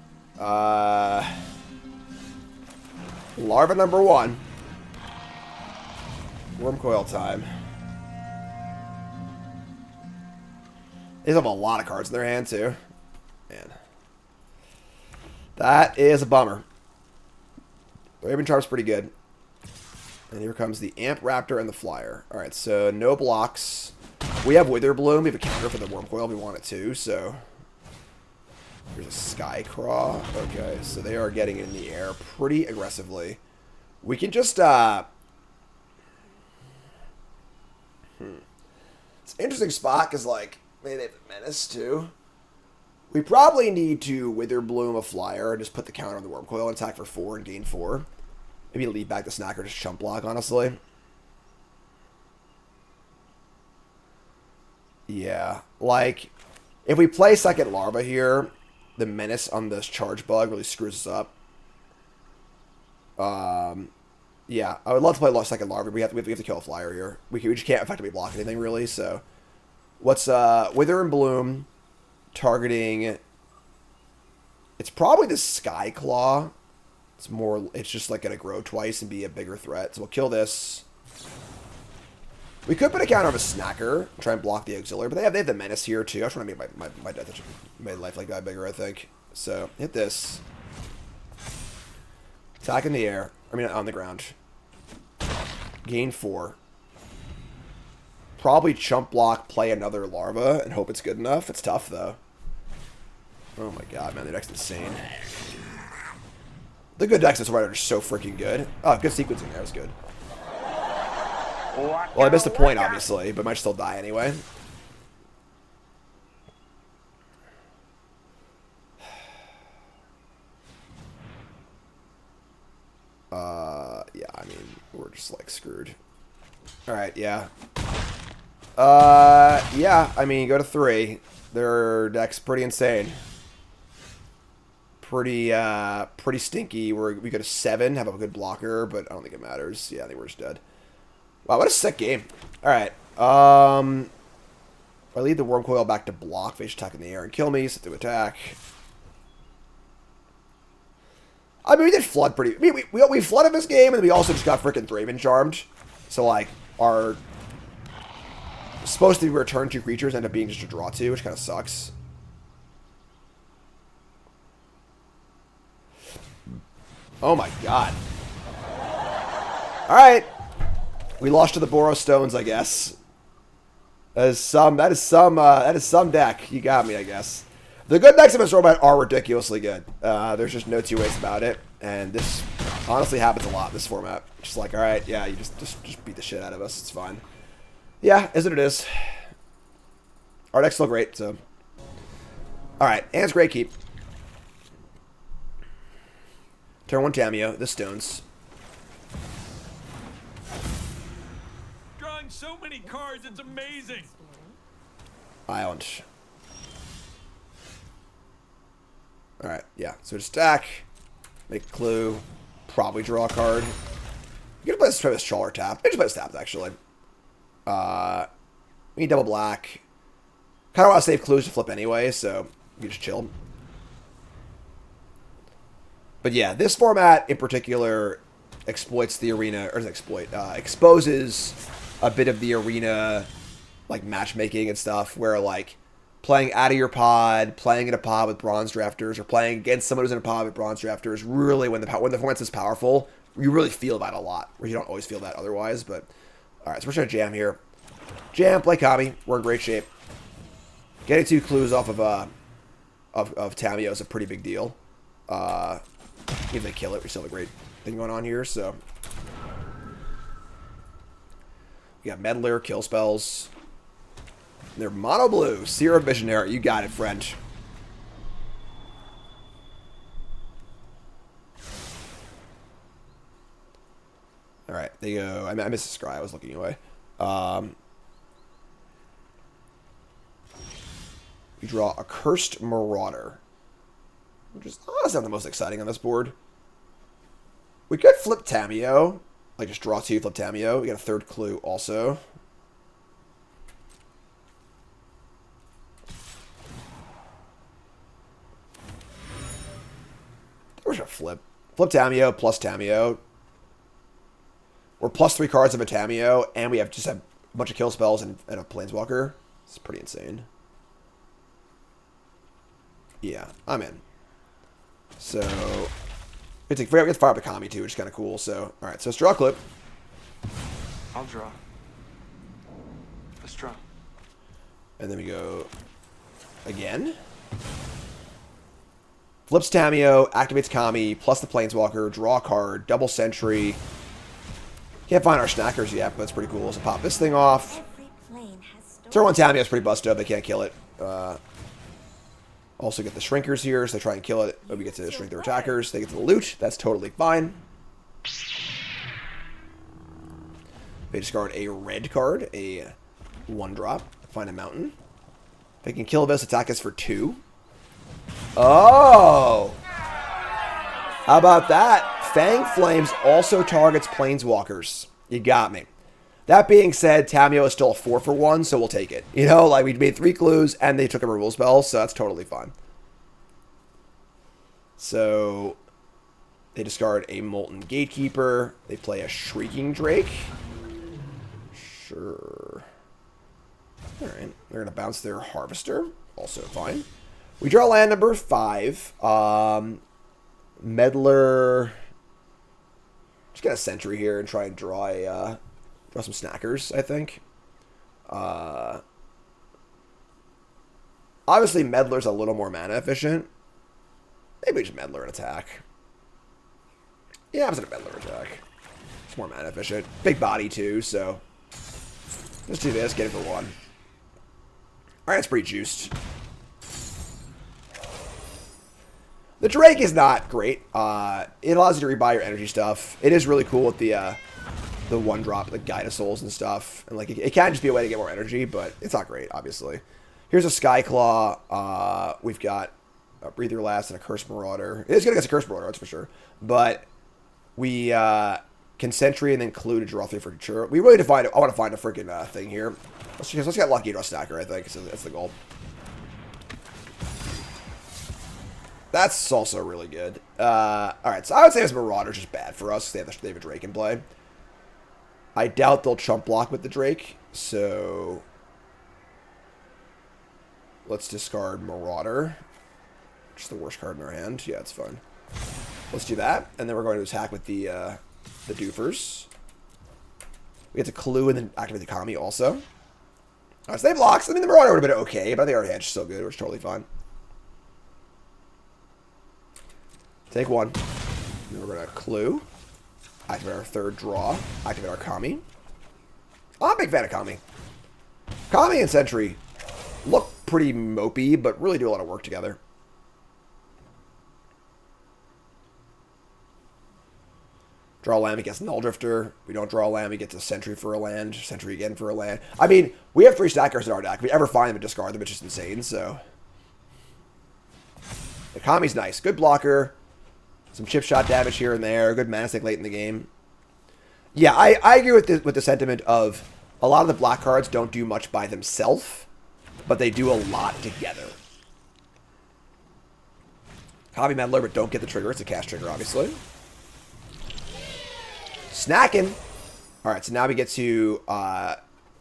S1: Larva number 1. Worm Coil time. They have a lot of cards in their hand, too. Man. That is a bummer. Raven Charm's pretty good. And here comes the Amp Raptor and the Flyer. Alright, so no blocks. We have Wither Bloom. We have a counter for the Worm Coil if we want it to, so... Here's a Skycraw. Okay, so they are getting it in the air pretty aggressively. We can just, It's an interesting spot, because, like, maybe they have a Menace, too. We probably need to Wither Bloom a Flyer and just put the counter on the Worm Coil and attack for 4 and gain 4. Maybe leave back the Snacker, just chump block, honestly. Yeah, like, if we play second Larva here, the Menace on this Charge Bug really screws us up. Yeah, I would love to play second Larva, but we have to kill a Flyer here. We just can't effectively block anything, really, so... What's, Wither and Bloom, targeting... It's probably the Skyclaw. It's just like going to grow twice and be a bigger threat. So we'll kill this. We could put a counter of a Snacker, try and block the Auxiliary, but they have the Menace here too. I just want to make my life like that bigger, I think. So hit this. Attack in the air. I mean, on the ground. Gain 4. Probably chump block, play another Larva, and hope it's good enough. It's tough though. Oh my god, man, the deck's insane. The good decks this right are just so freaking good. Oh, good sequencing there. That was good. Well, I missed the point, obviously, but might still die anyway. Yeah, I mean, we're just, like, screwed. Alright, yeah. Yeah, I mean, go to 3. Their deck's pretty insane. Pretty stinky. We go to 7, have a good blocker, but I don't think it matters. Yeah, I think we're just dead. Wow, what a sick game. Alright. I lead the Worm Coil back to block. They should attack in the air and kill me, set to attack. I mean, we did flood pretty... I mean, we flooded this game, and we also just got freaking Raven Charmed. So, like, our... supposed to be return 2 creatures end up being just a draw 2, which kind of sucks. Oh my god. Alright. We lost to the Boros Stones, I guess. That is some deck. You got me, I guess. The good decks in this format are ridiculously good. There's just no two ways about it. And this honestly happens a lot in this format. Just like, alright, yeah, you just beat the shit out of us. It's fine. Yeah, is what it is. Our deck's still great, so. Alright, Anne's Great Keep. Turn 1 Tameo, the Stones.
S2: Drawing so many cards, it's amazing.
S1: Island. Alright, yeah. So just stack. Make a clue. Probably draw a card. You can play this Trawler tap. I just play this tapped, actually. We need double black. Kind of want to save clues to flip anyway, so you just chill. But yeah, this format in particular exploits the arena, or doesn't exploit, exposes a bit of the arena, like, matchmaking and stuff, where, like, playing out of your pod, playing in a pod with bronze drafters, or playing against someone who's in a pod with bronze drafters, really, when the format's this powerful, you really feel that a lot, where you don't always feel that otherwise, but... Alright, so we're just gonna jam here. Jam, play Kami. We're in great shape. Getting 2 clues off of Tameo is a pretty big deal. Even if they kill it, we still have a great thing going on here, so. We got Meddler, kill spells. They're mono blue. Serum Visionary. You got it, friend. Alright, they go... I missed the scry. I was looking away. We draw a Cursed Marauder. Which is honestly not the most exciting on this board. We could flip Tamiyo. Like, just draw 2, flip Tamiyo. We got a third clue also. We're just gonna flip. Flip Tamiyo plus Tamiyo. We're plus 3 cards of a Tamiyo, and we have just a bunch of kill spells and a Planeswalker. It's pretty insane. Yeah, I'm in. So, we have to fire up the Kami too, which is kind of cool. So, alright, so let's draw a clip.
S7: I'll draw. Let's draw.
S1: And then we go again. Flips Tamiyo, activates Kami, plus the Planeswalker, draw a card, double Sentry. Can't find our snackers yet, but that's pretty cool. So pop this thing off. Turn 1 Tamiyo's pretty busted up. They can't kill it. Also get the Shrinkers here, so they try and kill it. But we get to shrink their attackers. They get to the loot. That's totally fine. They discard a red card, a 1-drop. Find a mountain. They can kill this, attack us for 2. Oh! How about that? Fang Flames also targets Planeswalkers. You got me. That being said, Tamiyo is still a 4-for-1, so we'll take it. You know, like, we made 3 clues, and they took a removal spell, so that's totally fine. So, they discard a Molten Gatekeeper. They play a Shrieking Drake. Sure. Alright, they're going to bounce their Harvester. Also fine. We draw land number 5. Meddler. Just get a Sentry here and try and draw some snackers, I think. Obviously, Meddler's a little more mana efficient. Maybe just Meddler and attack. Yeah, I'm just gonna Meddler attack. It's more mana efficient. Big body, too, so... Let's do this, get it for 1. Alright, that's pretty juiced. The Drake is not great. It allows you to rebuy your energy stuff. It is really cool with the 1-drop, like Guide of Souls and stuff. And like it can just be a way to get more energy, but it's not great, obviously. Here's a Skyclaw. We've got a Breather Last and a Curse Marauder. It is good against a Curse Marauder, that's for sure. But we can Sentry and then Clue to draw 3 for sure. We really I want to find a freaking thing here. Let's get lucky and draw Stacker, I think. So that's the goal. That's also really good. Alright, so I would say this Marauder's just bad for us. They have a Drake in play. I doubt they'll chump block with the Drake, so... Let's discard Marauder. Which is the worst card in our hand. Yeah, it's fine. Let's do that, and then we're going to attack with the Doofers. We get to Clue and then activate the Kami also. Alright, so they have blocks. I mean, the Marauder would have been okay, but I think our hedge is still good, which is totally fine. Take 1. And then we're going to Clue. Activate our 3rd draw. Activate our Kami. I'm a big fan of Kami. Kami and Sentry look pretty mopey, but really do a lot of work together. Draw a land, we get Null Drifter. We don't draw a land, we get to Sentry for a land. Sentry again for a land. I mean, we have 3 stackers in our deck. If we ever find them and discard them, it's just insane, so... The Kami's nice. Good blocker. Some chip shot damage here and there. Good mana sink late in the game. Yeah, I agree with the sentiment of a lot of the black cards don't do much by themselves, but they do a lot together. Kami Meddler, but don't get the trigger. It's a cast trigger, obviously. Snacking. Alright, so now we get to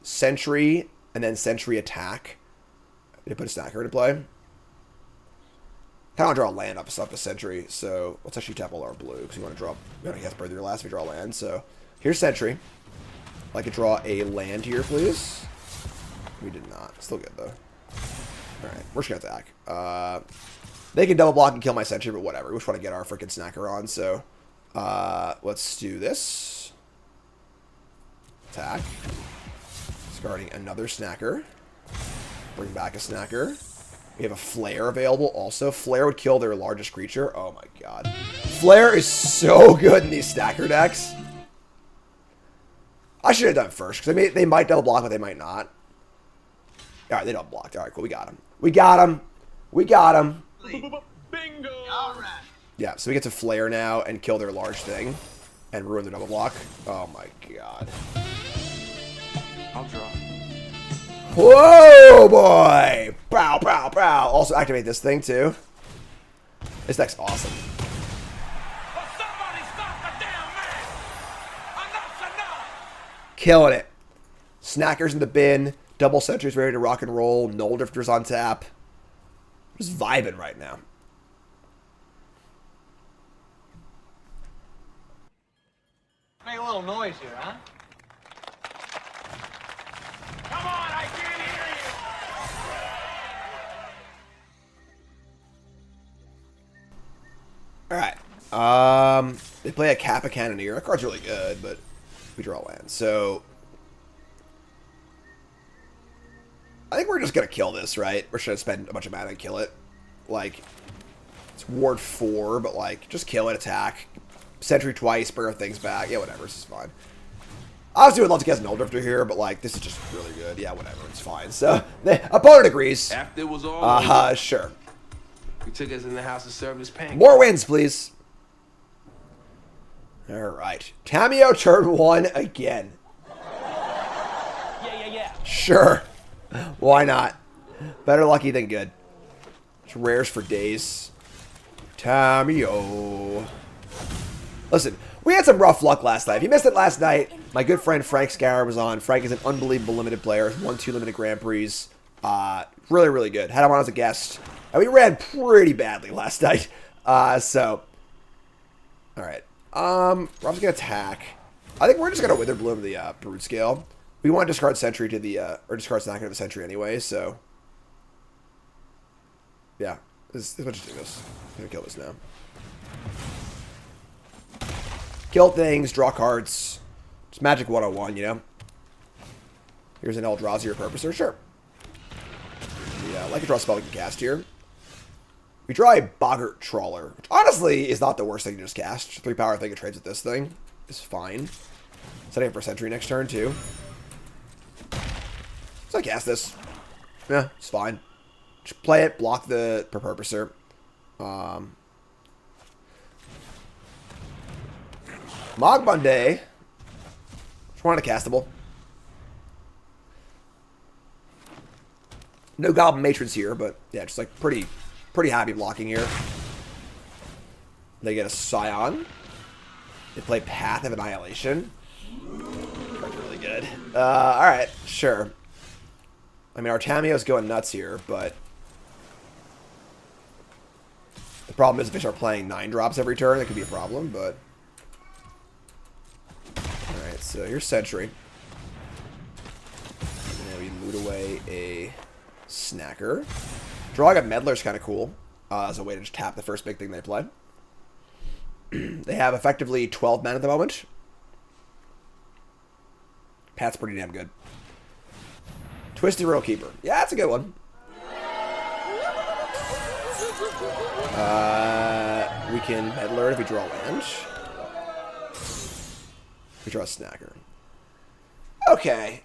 S1: Sentry and then Sentry attack. Did I put a snacker into play? I want to draw a land up the Sentry, so let's actually tap all our blue, because we want to draw... We want to Breather your last, we draw land, so... Here's Sentry. I'd like to draw a land here, please. We did not. Still good, though. Alright, we're just going to attack. They can double block and kill my Sentry, but whatever. We just want to get our freaking snacker on, so... let's do this. Attack. Discarding another snacker. Bring back a snacker. We have a Flare available also. Flare would kill their largest creature. Oh my god. Flare is so good in these stacker decks. I should have done first, because they might double block, but they might not. Alright, they double blocked. Alright, cool. We got him. We got him. We got him.
S8: Bingo!
S5: Alright.
S1: Yeah, so we get to flare now and kill their large thing. And ruin their double block. Oh my god.
S7: I'll draw.
S1: Whoa, boy! Pow, pow, pow. Also activate this thing, too. This deck's awesome.
S9: Somebody stop the damn man! Enough's enough!
S1: Killing it. Snackers in the bin. Double sentries ready to rock and roll. Null drifters on tap. Just vibing right now.
S4: Make a little noise here, huh?
S9: Come on, I can't hear you!
S1: Alright. They play a Kappa Cannoneer. That card's really good, but we draw land. So I think we're just gonna kill this, right? We're just gonna spend a bunch of mana and kill it. Like, it's ward 4, but like, just kill it, attack. Sentry twice, bring our things back. Yeah, whatever, this is fine. Obviously, would love to get an Null Drifter here, but like, this is just really good. Yeah, whatever, it's fine. So, the opponent agrees.
S10: After it was all
S1: Sure.
S10: he took us in the house to serve his pancakes.
S1: More wins, please. Alright. Tamio turn 1 again.
S8: Yeah.
S1: Sure. Why not? Better lucky than good. It's rares for days. Tamio. Listen, we had some rough luck last night. If you missed it last night, my good friend Frank Scour was on. Frank is an unbelievable limited player. Won 2 limited Grand Prix. Really, really good. Had him on as a guest. And we ran pretty badly last night. So. Alright. Rob's gonna attack. I think we're just gonna Wither Bloom the Brood Scale. We want to discard Sentry to the, or discard Snacker to the Sentry anyway, so. Yeah. Let's just do this. I'm gonna kill this now. Kill things, draw cards. It's Magic 101, you know? Here's an Eldrazi or Purposer, sure. Yeah, like a draw spell we can cast here. We draw a Boggart Trawler, which honestly is not the worst thing to just cast. 3 power thing that trades with this thing is fine. Setting up for Sentry next turn, too. So I cast this. Yeah, it's fine. Just play it, block the Purposer. Mog Monday. Just wanted a castable. No Goblin Matrons here, but yeah, just like pretty happy blocking here. They get a Scion. They play Path of Annihilation. That's really good. Alright, sure. I mean, our Tamio's going nuts here, but the problem is if they start playing 9 drops every turn, that could be a problem, but alright, so here's Sentry. And we loot away a Snacker. Drawing a Meddler's kind of cool as a way to just tap the first big thing they play. They have effectively 12 men at the moment. Pat's pretty damn good. Twisty Royal Keeper. Yeah, that's a good one. We can Meddler if we draw land. We draw a Snacker. Okay.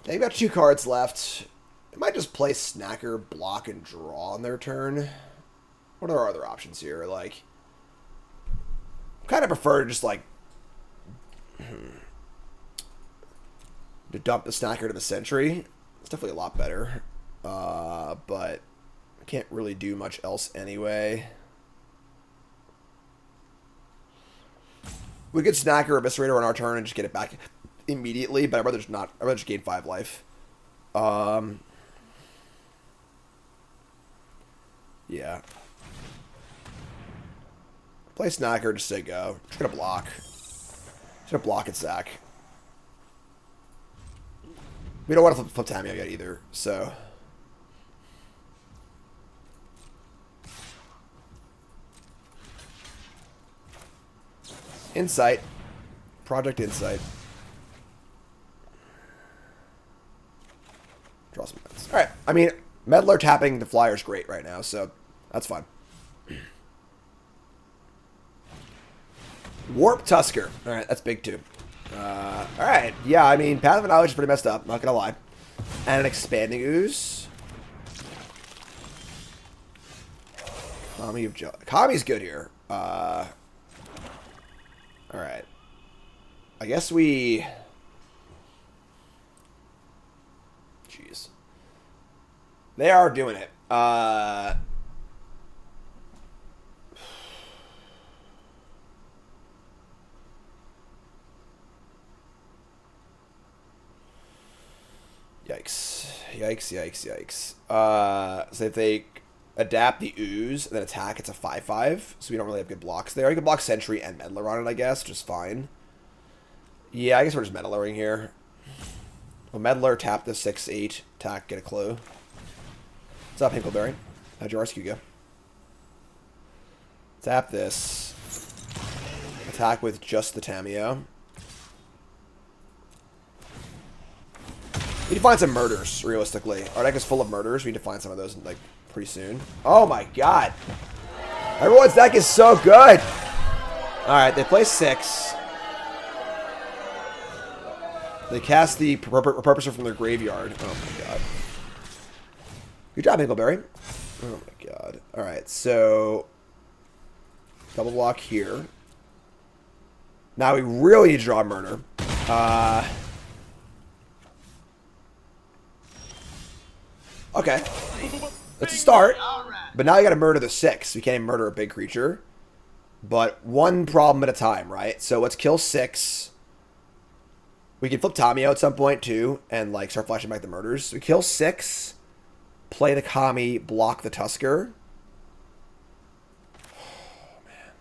S1: They've got 2 cards left. They might just play Snacker, block, and draw on their turn. What are our other options here? Like, kind of prefer to just like to dump the Snacker to the Sentry. It's definitely a lot better. But I can't really do much else anyway. We could Snacker Eviscerator on our turn and just get it back immediately, but I'd rather just not. I'd rather just gain 5 life. Yeah. Play Snacker, just say go. Just gonna block. Just gonna block and sack. We don't want to flip Tamio yet either, so. Insight. Project Insight. Draw some cards. Alright, I mean, Meddler tapping the flyer is great right now, so that's fine. Warp Tusker. All right, that's big too. All right, yeah, I mean, Path of Knowledge is pretty messed up. Not gonna lie. And an Expanding Ooze. Kami's good here. All right. I guess we. Jeez. They are doing it. Yikes. Yikes. So if they adapt the Ooze and then attack, it's a 5/5. So we don't really have good blocks there. You can block Sentry and Meddler on it, I guess, which is fine. Yeah, I guess we're just Meddlering here. Well, Meddler, tap the 6/8, attack, get a clue. What's up, Hinkleberry? How'd your RSQ go? Tap this. Attack with just the Tamiyo. We need to find some murders, realistically. Our deck is full of murders. We need to find some of those, like, pretty soon. Oh my god. Everyone's deck is so good. Alright, they play 6. They cast the Repurposer from their graveyard. Oh my god. Good job, Hinkleberry. Oh my god. Alright, so double block here. Now we really need to draw a murder. Okay. That's a start. But now you gotta murder the 6. We can't even murder a big creature. But one problem at a time, right? So let's kill 6. We can flip Tamiyo at some point too, and like start flashing back the murders. So we kill 6, play the Kami, block the Tusker. Oh man.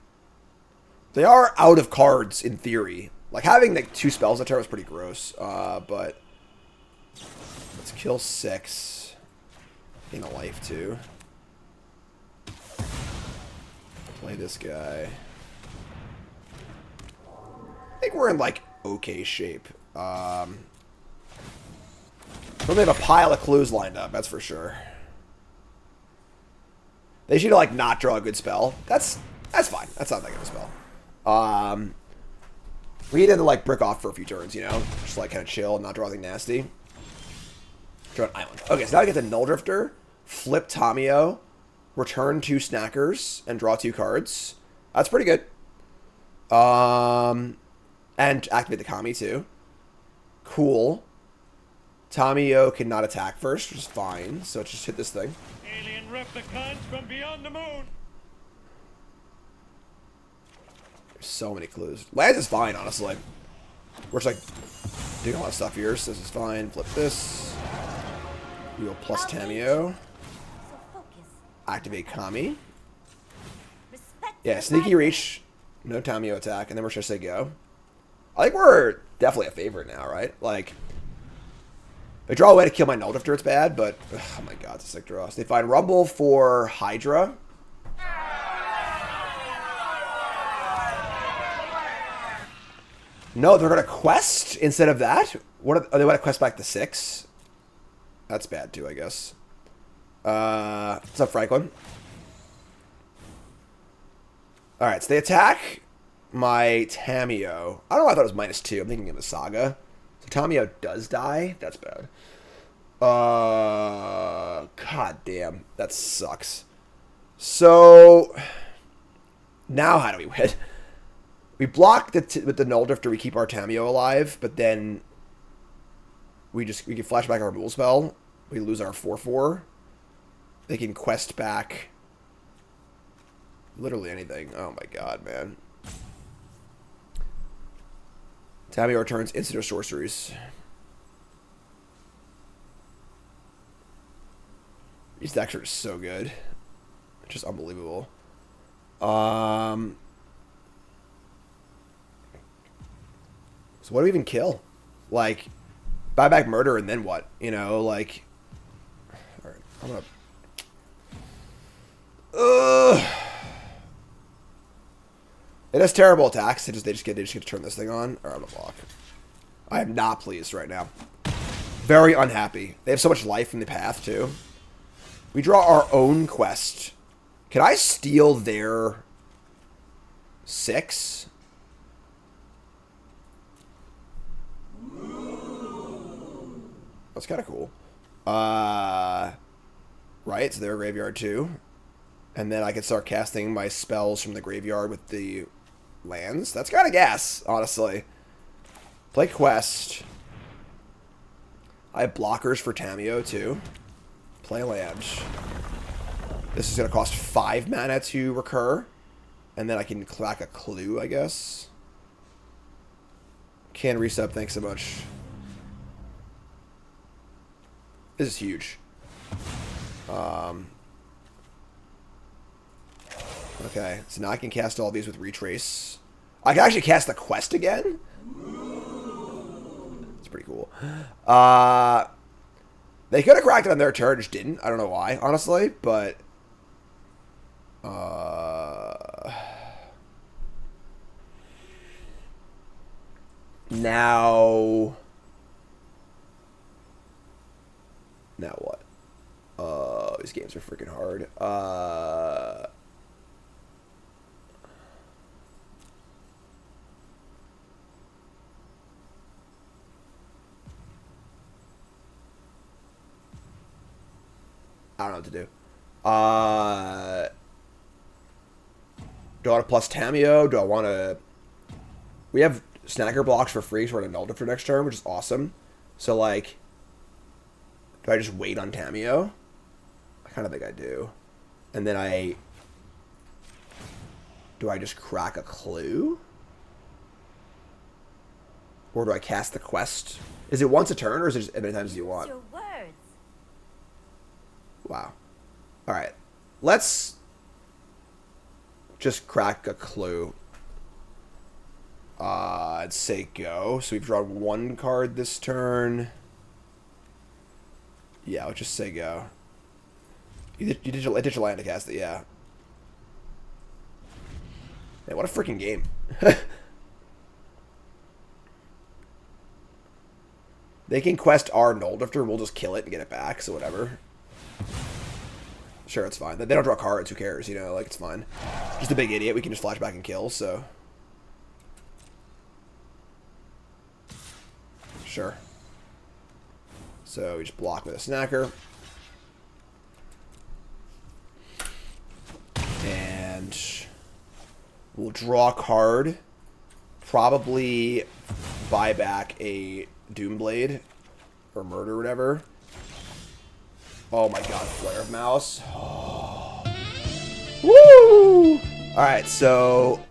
S1: They are out of cards in theory. Like having like 2 spells that turn was pretty gross. But let's kill 6. In a life too. Play this guy. I think we're in like okay shape. We have a pile of clues lined up, that's for sure. They should like not draw a good spell. That's fine. That's not that good of a spell. We need to like brick off for a few turns, you know? Just like kind of chill and not draw anything nasty. Draw an island. Okay, so now I get the Null Drifter. Flip Tamiyo, return 2 Snackers, and draw 2 cards. That's pretty good. And activate the Kami too. Cool. Tamiyo cannot attack first, which is fine. So let's just hit this thing.
S9: Alien replicants from beyond the moon.
S1: There's so many clues. Lands is fine, honestly. We're just like doing a lot of stuff here, so this is fine. Flip this. We will plus Tamiyo. Activate Kami. Yeah, Sneaky Reach. No Tamiyo attack. And then we're just going to say go. I think we're definitely a favorite now, right? Like, if I draw a way to kill my Null Drifter, it's bad, but oh my god, it's a sick draw. So they find Rumble for Hydra. No, they're going to quest instead of that? They want to quest back to 6? That's bad too, I guess. What's up, Franklin? Alright, so they attack my Tamiyo. I don't know why I thought it was -2. I'm thinking of the Saga. So Tamiyo does die. That's bad. God damn. That sucks. So, now how do we win? We block with the Null Drifter, we keep our Tamiyo alive, but then we can flash back our removal spell. We lose our 4/4. They can quest back literally anything. Oh my god, man. Tamiyo returns instant or sorceries. These decks are just so good. It's just unbelievable. So what do we even kill? Like, buy back murder and then what? You know, like... Alright, I'm gonna... It has terrible attacks. They just get to turn this thing on. Or I'm gonna block. I am not pleased right now. Very unhappy. They have so much life in the path too. We draw our own quest. Can I steal their 6? That's kind of cool. Right, so they're a graveyard too. And then I can start casting my spells from the graveyard with the lands. That's kind of gas, honestly. Play Quest. I have blockers for Tameo too. Play land. This is going to cost 5 mana to recur. And then I can clack a clue, I guess. Can resub, thanks so much. This is huge. Okay, so now I can cast all these with Retrace. I can actually cast the Quest again? It's pretty cool. They could have cracked it on their turn, just didn't. I don't know why, honestly, but... Now what? These games are freaking hard. I don't know what to do. Do I want to plus Tameo? Do I want to... We have snacker blocks for free, so we're going to null for next turn, which is awesome. So, like... Do I just wait on Tameo? I kind of think I do. And then I... Do I just crack a clue? Or do I cast the Quest? Is it once a turn, or is it just as many times as you want?
S3: Your words.
S1: Wow. Alright. Let's just crack a clue. I'd say go. So we've drawn 1 card this turn. Yeah, let's just say go. You did your land to cast it, yeah. Man, what a freaking game. They can quest our Noldrifter, we'll just kill it and get it back, so whatever. Sure, it's fine. They don't draw cards, who cares, you know, like, it's fine. Just a big idiot, we can just flash back and kill, so... Sure. So we just block with a snacker. And we'll draw a card. Probably buy back a Doomblade or Murder or whatever. Oh my god, Flare of Malice. Oh. Woo! Alright, so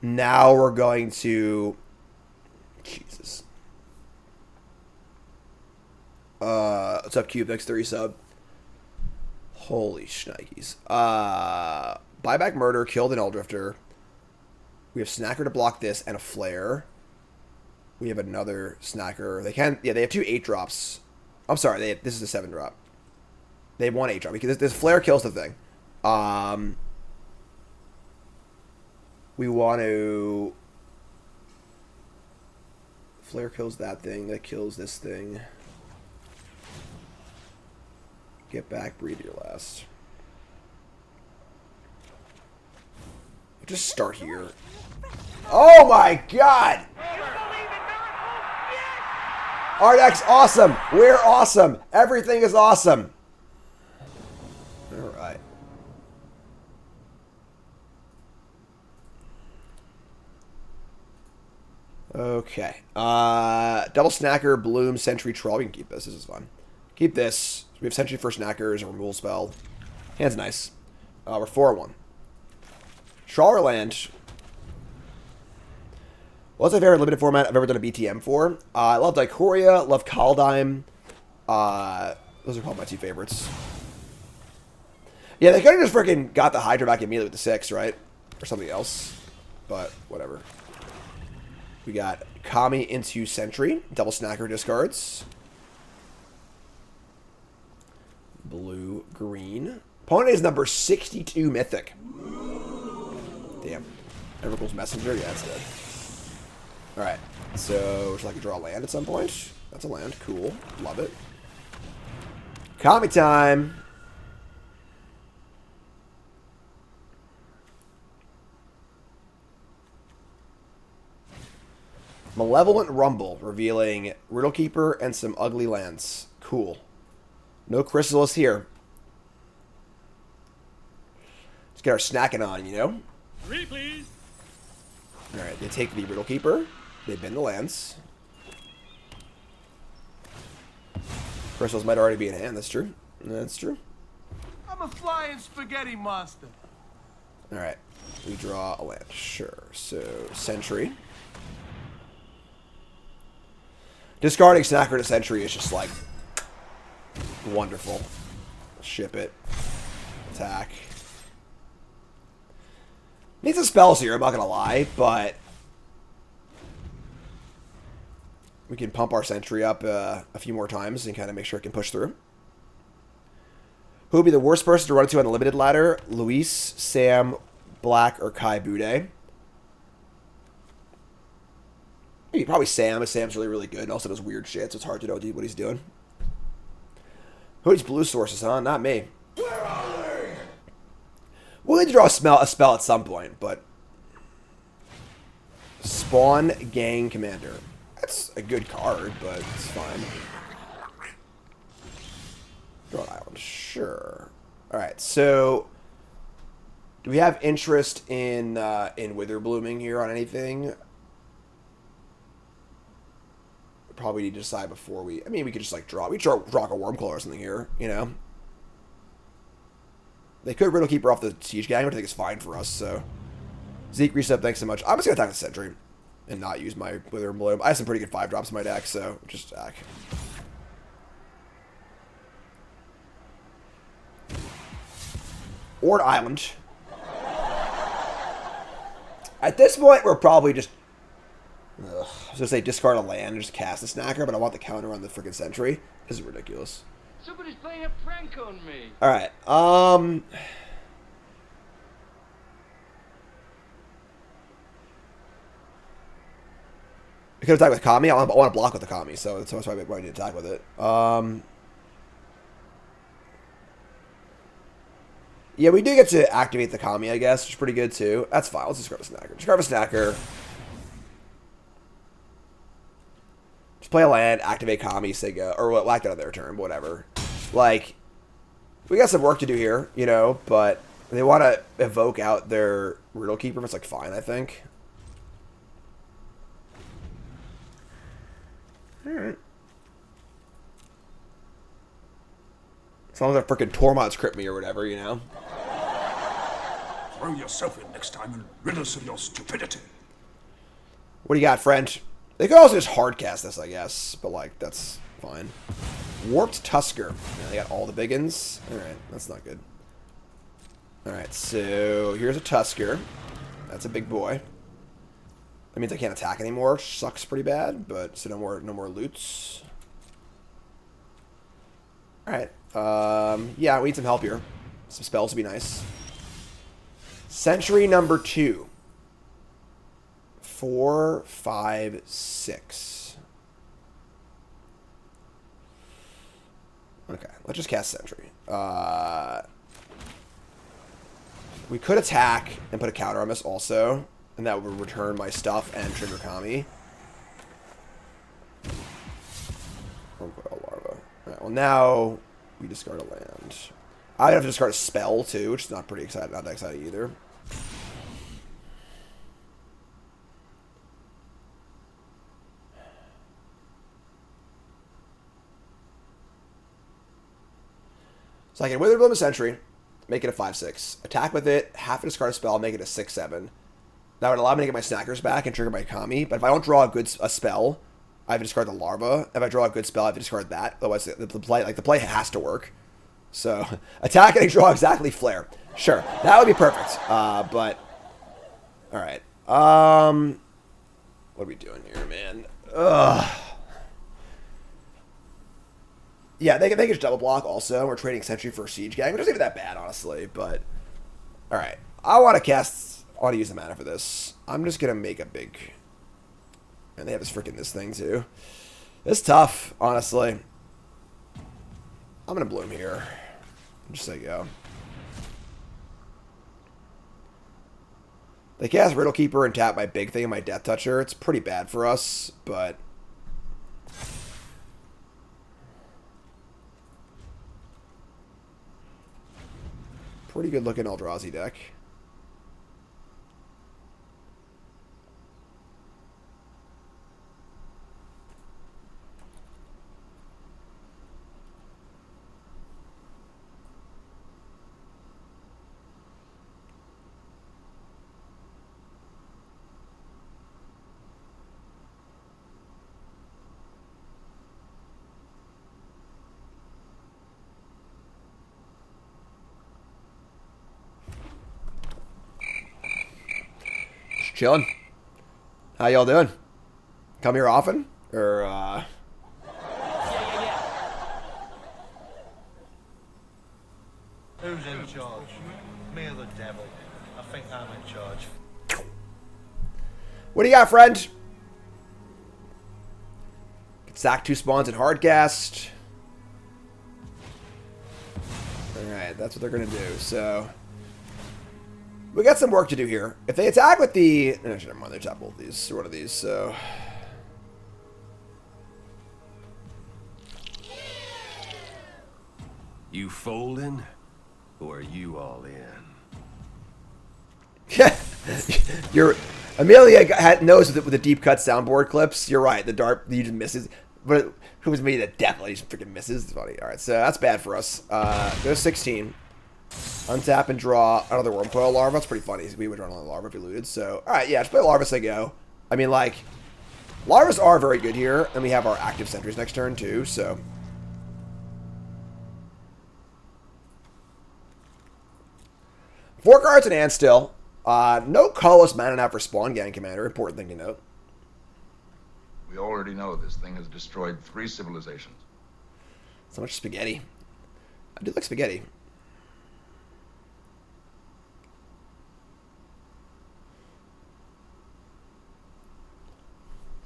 S1: now we're going to... Jesus. What's up, Cube? Next 3 sub. Holy shnikes. Buyback Murder, kill the Noldrifter. We have Snacker to block this and a Flare. We have another Snacker. They can, yeah, they have 2 8-drops. I'm sorry, this is a 7-drop. They have 1 8-drop because this Flare kills the thing. We want to... Flare kills that thing. That kills this thing. Get back, breathe your last. Just start here. Oh my god! Our deck's awesome! We're awesome! Everything is awesome! Alright. Okay. Double Snacker, Bloom, Sentry, Troll. We can keep this. This is fun. Keep this. We have Sentry for Snackers, a removal spell. Hand's nice. We're 4-1. Trawler land. What's my favorite limited format I've ever done a BTM for? I love Dicoria, love Kaldheim. Those are probably my 2 favorites. Yeah, they could have just freaking got the Hydra back immediately with the 6, right? Or something else. But, whatever. We got Kami into Sentry. Double Snacker discards. Blue, green. Opponent is number 62 Mythic. Damn. Evercool's Messenger? Yeah, it's dead. Alright. So, would you like to draw a land at some point? That's a land. Cool. Love it. Kami time! Malevolent Rumble, revealing Riddle Keeper and some ugly lands. Cool. No Chrysalis here. Let's get our snacking on, you know?
S2: 3, please.
S1: Alright, they take the Riddle Keeper. They bend the lands. Crystals might already be in hand, that's true. That's true.
S9: I'm a flying spaghetti monster.
S1: Alright, we draw a land. Sure. So, Sentry. Discarding Snacker to Sentry is just like wonderful. Ship it. Attack. Needs some spells here, I'm not gonna lie, but we can pump our Sentry up a few more times and kind of make sure it can push through. Who would be the worst person to run into on the limited ladder? Luis, Sam, Black, or Kai Bude? Maybe probably Sam. Sam's really, really good and also does weird shit, so it's hard to know what he's doing. Who needs blue sources, huh? Not me. We'll need to draw a spell at some point, but... Spawn Gang Commander. That's a good card, but it's fine. Draw an island. Sure. Alright, so... Do we have interest in Wither Blooming here on anything? Probably need to decide before we... I mean, we could just, like, draw a Wormclaw or something here, you know? They could Riddle Keeper off the Siege Gang, which I think is fine for us, so... Zeke, reset, thanks so much. I'm just going to attack the Sentry and not use my Wither and Bloom. I have some pretty good 5-drops in my deck, so just attack. Or an island. At this point, we're probably just... I was going to say discard a land and just cast a Snacker, but I want the counter on the freaking Sentry. This is ridiculous.
S10: Somebody's playing a prank on me.
S1: Alright, we could attack with Kami. I want to block with the Kami, so that's why I need to attack with it. Yeah, we do get to activate the Kami, I guess, which is pretty good, too. That's fine. Let's discard a Snacker. Discard a Snacker. Just play a land, activate Kami, say go. Or what, whack that on their turn, whatever. Like, we got some work to do here, you know, but they want to evoke out their Riddle Keeper. It's like fine, I think. Alright. As long as our freaking Tormod's crit me or whatever, you know.
S6: Throw yourself in next time and rid us of your stupidity.
S1: What do you got, friend? They could also just hardcast this, I guess. But, like, that's fine. Warped Tusker. Yeah, they got all the biggins. Alright, that's not good. Alright, so here's a Tusker. That's a big boy. That means I can't attack anymore, which sucks pretty bad, but so no more loots. Alright. Yeah, we need some help here. Some spells would be nice. Sentry number 2. 4, 5, 6. Okay, let's just cast Sentry. We could attack and put a counter on this also, and that would return my stuff and trigger Kami. Larva. Alright, well now we discard a land. I have to discard a spell too, which is not pretty exciting, not that exciting either. So I can Wither Bloom a Sentry, make it a 5/6. Attack with it, have to discard a spell, make it a 6/7. That would allow me to get my Snackers back and trigger my Kami. But if I don't draw a spell, I have to discard the Larva. If I draw a good spell, I have to discard that. Otherwise, the play has to work. So attack and draw exactly Flare. Sure, that would be perfect. But all right. What are we doing here, man? Ugh. Yeah, they can just double block also. We're trading Sentry for Siege Gang, which isn't even that bad, honestly. But, alright. I want to use the mana for this. I'm just going to make a big... And they have this thing, too. It's tough, honestly. I'm going to Bloom here. Just say go. They cast Riddle Keeper and tap my big thing and my Death Toucher. It's pretty bad for us, but... pretty good looking Eldrazi deck. Chilling. How y'all doing? Come here often? Or,
S11: Who's in charge? Me or the devil? I think I'm in charge.
S1: What do you got, friend? Sack 2 spawns in Hardcast. Alright, that's what they're going to do, so... we got some work to do here. If they attack with the... no, never mind, they tap both these, or one of these, so...
S12: You folding? Or are you all in?
S1: Yeah, you're... Amelia knows with the deep cut soundboard clips. You're right, the dart, he just misses. But who was me that definitely just freaking misses? It's funny. Alright, so that's bad for us. Go to 16. Untap and draw another Wormcoil Larva. That's pretty funny. We would run on the Larva if we looted. So, alright, yeah, just play Larva as they go. I mean, like, Larvas are very good here, and we have our active sentries next turn, too, so... 4 cards in hand still. No colorless mana now for Spawn Gang Commander. Important thing to note.
S5: We already know this thing has destroyed 3 civilizations.
S1: So much spaghetti. I do like spaghetti.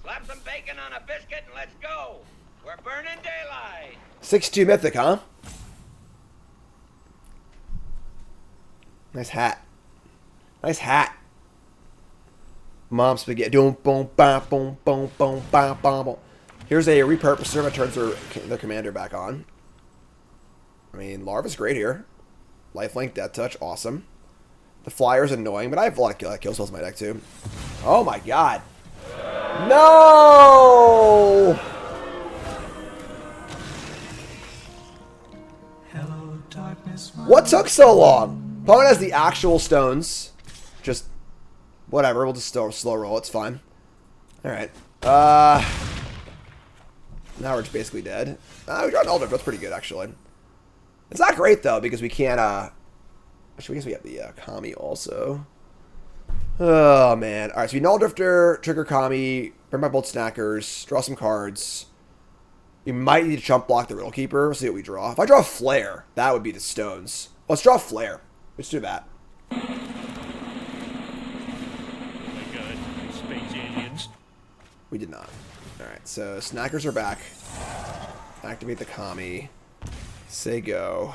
S9: Slap some bacon on a biscuit and let's go. We're burning daylight.
S1: 6-2 Mythic, huh? Nice hat. Nice hat. Mom spaghetti. Boom, boom, boom, boom, boom, boom, boom, boom. Here's a repurposer that turns their commander back on. I mean, Larva's great here. Lifelink, Death Touch, awesome. The Flyer's annoying, but I have a lot of kill spells in my deck too. Oh my god. No!
S2: Hello, darkness.
S1: What took so long? Opponent has the actual stones. Just whatever. We'll just slow roll. It's fine. All right. Now we're just basically dead. We got an Alder. That's pretty good, actually. It's not great though because we can't. Actually, I guess we have the Kami also. Oh man. All right. So we Null Drifter, trigger Kami, burn my Bolt Snackers, draw some cards. We might need to chump block the Riddle Keeper. We'll see what we draw. If I draw a Flare, that would be the stones. Let's draw a Flare. Let's do that.
S6: Oh my god, space aliens.
S1: We did not. Alright, so Snackers are back. Activate the Kami. Say go.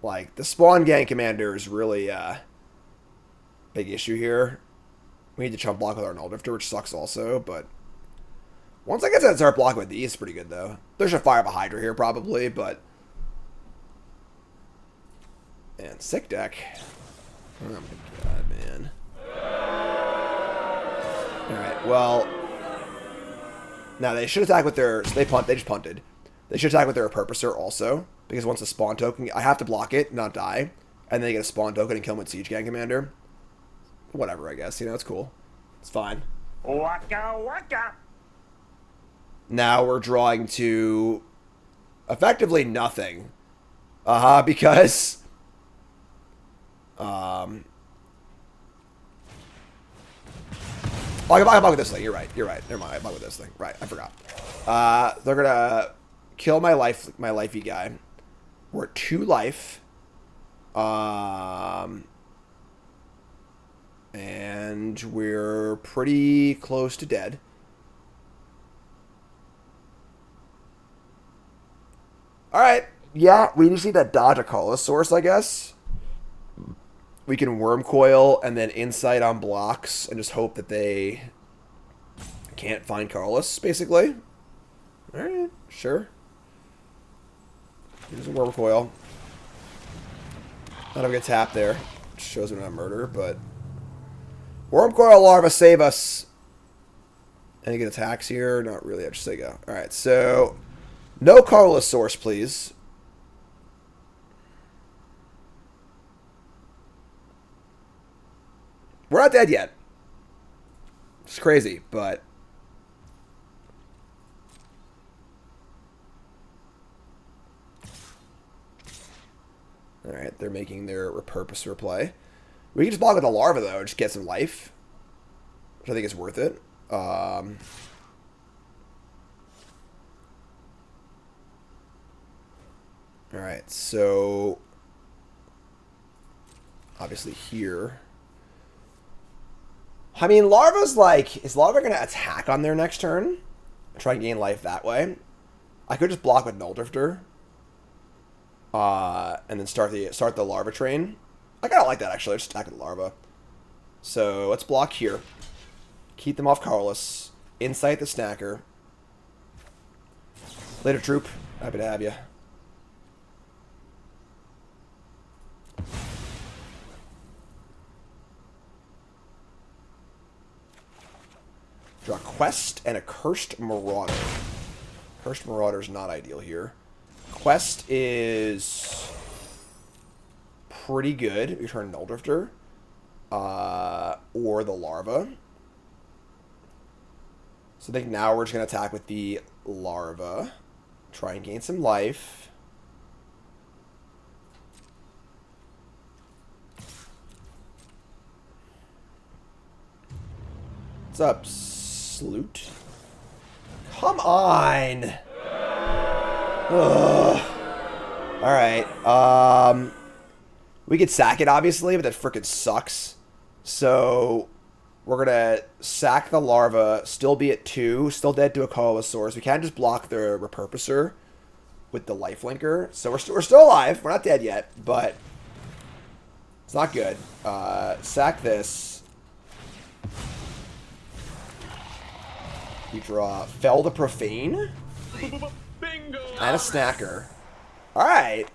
S1: Like, the Spawn Gang Commander is really big issue here. We need to chump block with our Null Drifter, which sucks also, but once I get to start blocking with these, it's pretty good though. There's a fire of a Hydra here probably, but man, sick deck. Oh my god, man. Alright, well, now they should attack with their, so they just punted. They should attack with their Purposer also, because once the spawn token, I have to block it, not die, and then they get a spawn token and kill him with Siege Gang Commander. Whatever, I guess, you know, it's cool. It's fine.
S9: Waka waka.
S1: Now we're drawing to effectively nothing. Because I can block with this thing. You're right. Never mind. I block with this thing. Right. I forgot. They're gonna kill my lifey guy. We're at 2 life. And we're pretty close to dead. All right. Yeah, we just need to dodge a colorless source, I guess. We can Worm Coil and then Insight on blocks and just hope that they can't find colorless, basically. Alright, sure. Here's a Worm Coil. Not a good tap there. Shows we're not murder, but... Worm Coil Larva, save us! Any good attacks here? Not really, I just say go. Alright, so... No colorless source, please. We're not dead yet. It's crazy, but... Alright, they're making their repurposer play. We can just block with the larva, though, and just get some life. Which I think is worth it. Alright, so... Obviously here... I mean, Larva's like... Is Larva going to attack on their next turn? Try and gain life that way? I could just block with Null Drifter. And then start the Larva train. I kind of like that, actually. Just attack with the Larva. So, let's block here. Keep them off colorless. Insight the Snacker. Later, troop. Happy to have you. Draw a Quest and a Cursed Marauder. Cursed Marauder is not ideal here. Quest is pretty good. We turn Null Drifter. Or the Larva. So I think now we're just going to attack with the Larva. Try and gain some life. What's up, Sloot? Come on! Ugh. Alright, we could sack it, obviously, but that frickin' sucks. So, we're gonna sack the Larva, still be at 2, still dead to a colorless source. We can't just block the Repurposer with the Lifelinker. So, we're still alive. We're not dead yet, but it's not good. Sack this. We draw Fell the Profane.
S8: Bingo!
S1: And a Snacker. Alright.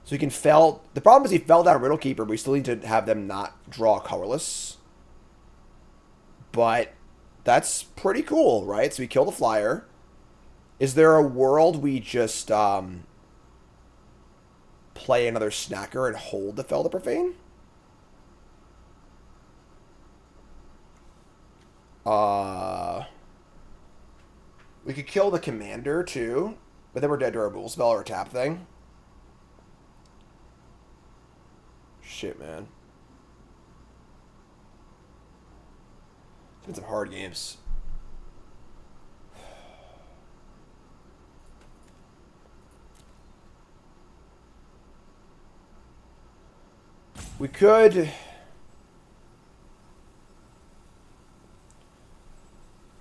S1: So we can fell... The problem is he fell down Riddle Keeper, but we still need to have them not draw colorless. But that's pretty cool, right? So we kill the flyer. Is there a world we just play another Snacker and hold the Fell the Profane? We could kill the commander, too. But then we're dead to our Bull Spell or tap thing. Shit, man. It's been some hard games. We could...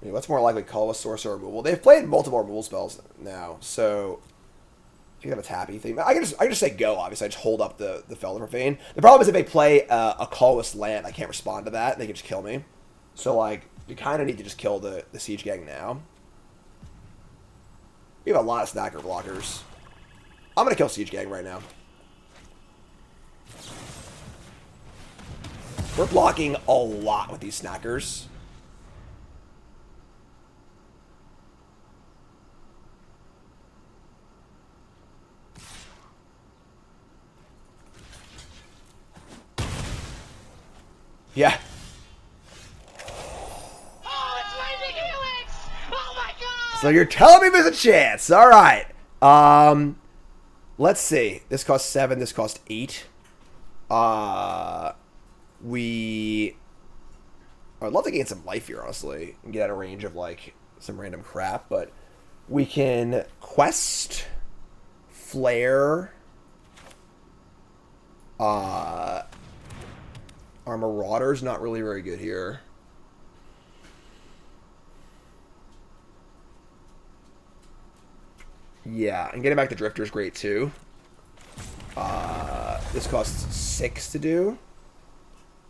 S1: What's more likely, colorless source or removal? They've played multiple removal spells now, so if you have a tappy thing, I can just say go. Obviously, I just hold up the Fell the Profane. The problem is if they play a colorless land, I can't respond to that. They can just kill me. So like, you kind of need to just kill the Siege Gang now. We have a lot of Snacker blockers. I'm gonna kill Siege Gang right now. We're blocking a lot with these Snackers. Yeah.
S2: Oh, it's Lightning Helix! Oh my god!
S1: So you're telling me there's a chance. All right. Let's see. This costs 7. This costs 8. I'd love to gain some life here, honestly, and get out of range of like some random crap. But we can quest, flare. Our Marauder's not really very good here. Yeah, and getting back to Drifter's great too. This costs 6 to do.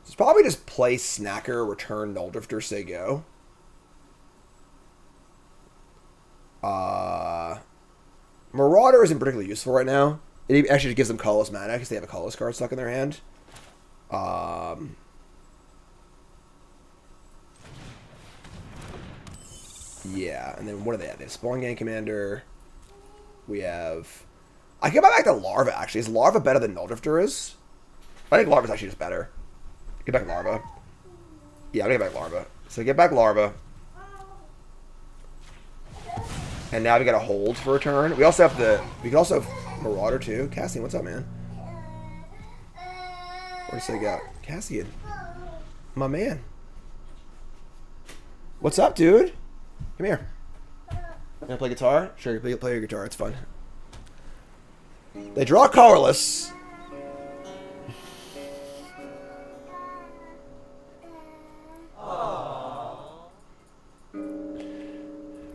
S1: So it's probably just play Snacker, return Null Drifter, say go. Marauder isn't particularly useful right now. It actually gives them colorless mana because they have a colorless card stuck in their hand. Yeah, and then what do they have? They have Spawn Gang Commander. We have... I can buy back to Larva, actually. Is Larva better than Null Drifter is? I think Larva's actually just better. Get back Larva. Yeah, I'm gonna get back Larva. So get back Larva. And now we got to hold for a turn. We also have the... We can also have Marauder, too. Cassian, what's up, man? Where's they go? Cassian. My man. What's up, dude? Come here. You wanna play guitar? Sure, play your guitar. It's fun. They draw colorless.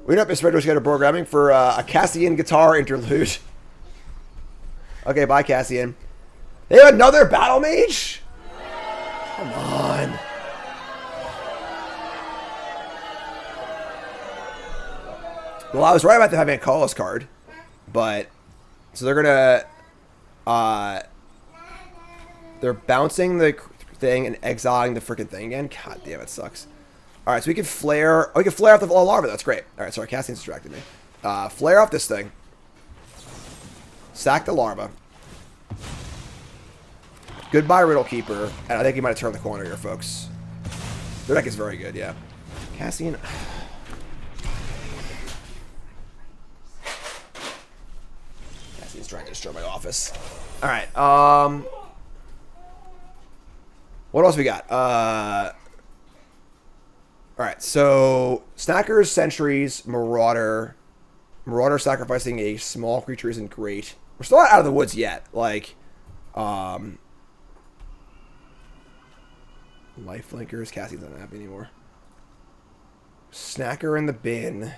S1: We don't have Mr. Redwood's got programming for a Cassian guitar interlude. Okay, bye, Cassian. They have another Battle Mage? Come on. Well, I was right about them having a colorless card, but so they're gonna they're bouncing the thing and exiling the freaking thing again. God damn, it sucks. All right, so we can flare. Oh, we can flare off the larva. That's great. All right, sorry, Cassian's distracted me. Flare off this thing. Sack the larva. Goodbye, Riddle Keeper. And I think he might have turned the corner here, folks. Their deck is very good, yeah. Cassian. Cassian's trying to destroy my office. All right. What else we got? All right, so Snackers, Sentries, Marauder. Marauder sacrificing a small creature isn't great. We're still not out of the woods yet. Like, Lifelinkers. Cassie's not happy anymore. Snacker in the bin.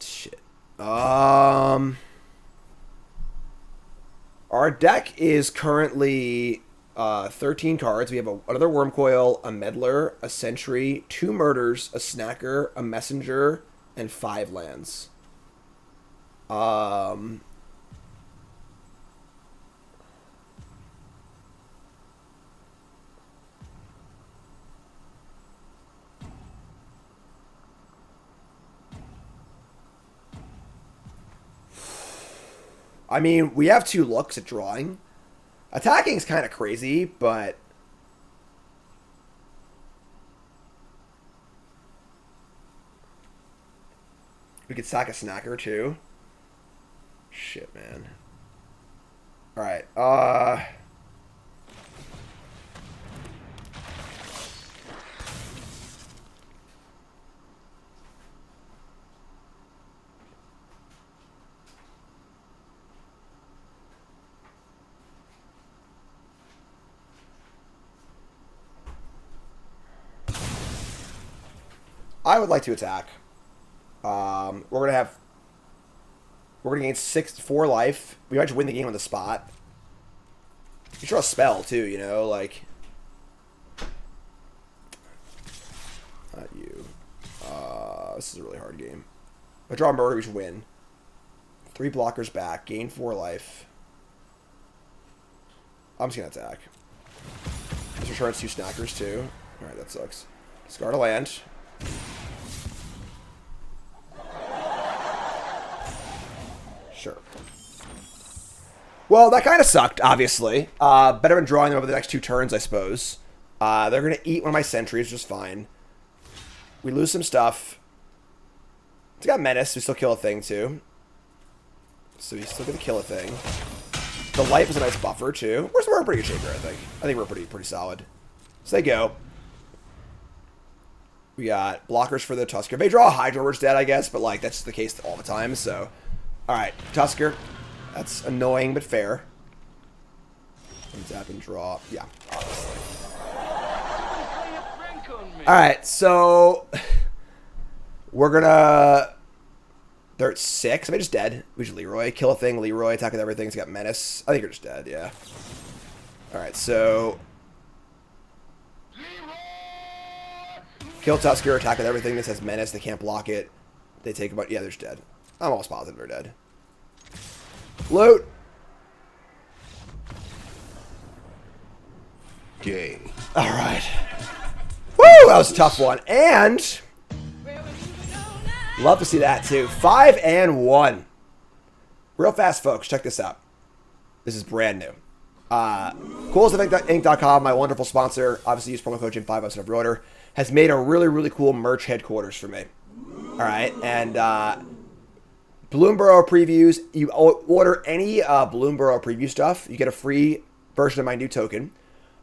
S1: Shit. Our deck is currently 13 cards. We have another Wormcoil, a Meddler, a Sentry, 2 Murders, a Snacker, a Messenger, and 5 lands. I mean, we have 2 looks at drawing. Attacking is kind of crazy, but... we could sack a Snacker, too. Shit, man. Alright, I would like to attack. We're gonna gain 4 life. We might just win the game on the spot. You draw a spell too, you know, like. Not you. This is a really hard game. If I draw a murder, we should win. 3 blockers back, gain 4 life. I'm just gonna attack. This returns 2 Snackers too. All right, that sucks. Discard a land. Sure. Well, that kind of sucked, obviously. Better than drawing them over the next 2 turns, I suppose. They're going to eat one of my sentries, just fine. We lose some stuff. It's got Menace. We still kill a thing, too. So he's still going to kill a thing. The life is a nice buffer, too. We're in pretty good shape here, I think. I think we're pretty solid. So they go. We got blockers for the Tusker. If they draw a Hydra, we're dead, I guess. But, like, that's the case all the time, so... Alright, Tusker. That's annoying, but fair. Tap and draw. Yeah, obviously. Alright, so... we're gonna... They're at 6. Am I just dead? We just Leroy. Kill a thing, Leroy, attack with everything. It's got Menace. I think you're just dead, yeah. Alright, so... Kill Tusker, attack with everything. This has Menace. They can't block it. They take about... Yeah, they're just dead. I'm almost positive they're dead. Loot!
S12: Game.
S1: Alright. Woo! That was a tough one. And... Love to see that, too. 5-1. Real fast, folks. Check this out. This is brand new. CoolestInc.com, my wonderful sponsor, obviously use promo code Jim5 on every order, has made a really, really cool merch headquarters for me. Alright, and Bloomborough previews, you order any Bloomborough preview stuff, you get a free version of my new token.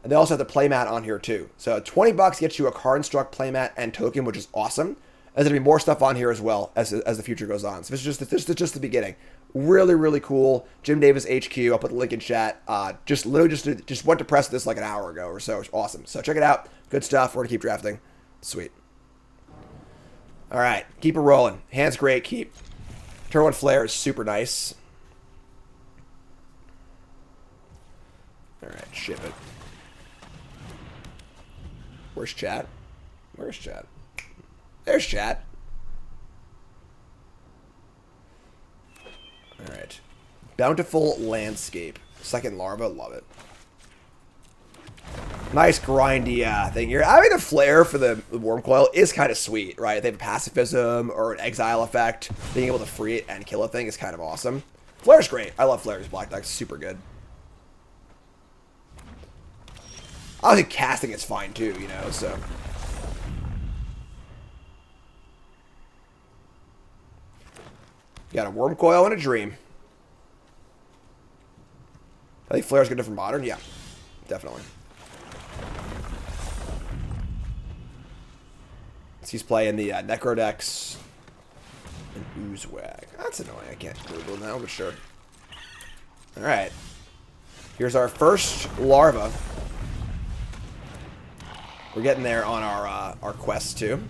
S1: And they also have the playmat on here too. So $20 gets you a Karnstruck playmat and token, which is awesome. There's going to be more stuff on here as well as the future goes on. So this is just the beginning. Really, really cool. Jim Davis HQ. I'll put the link in chat. Just went to press this like an hour ago or so. It's awesome. So check it out. Good stuff. We're going to keep drafting. Sweet. All right. Keep it rolling. Hands great. Keep. Turn 1 flare is super nice. All right. Ship it. Where's chat? Where's chat? There's chat. Alright. Bountiful Landscape. Second larva. Love it. Nice grindy thing here. I mean, the flare for the Worm Coil is kind of sweet, right? They have a pacifism or an exile effect. Being able to free it and kill a thing is kind of awesome. Flare's great. I love Flare's black deck. Super good. Obviously, casting is fine too, you know, so... You got a Worm Coil and a Dream. I think Flare's good enough for Modern. Yeah, definitely. He's playing the Necro decks. And Oozewag. That's annoying. I can't Google now, but sure. Alright. Here's our first larva. We're getting there on our quest too.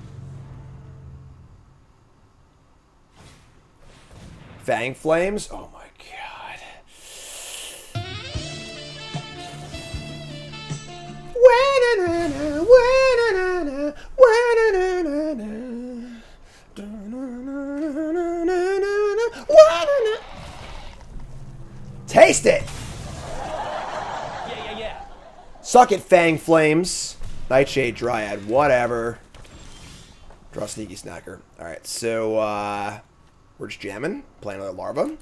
S1: Fang Flames. Oh my god. Taste it.
S6: Yeah.
S1: Suck it, Fang Flames. Nightshade Dryad, whatever. Draw Sneaky Snacker. Alright, so we're just jamming. Playing another larva.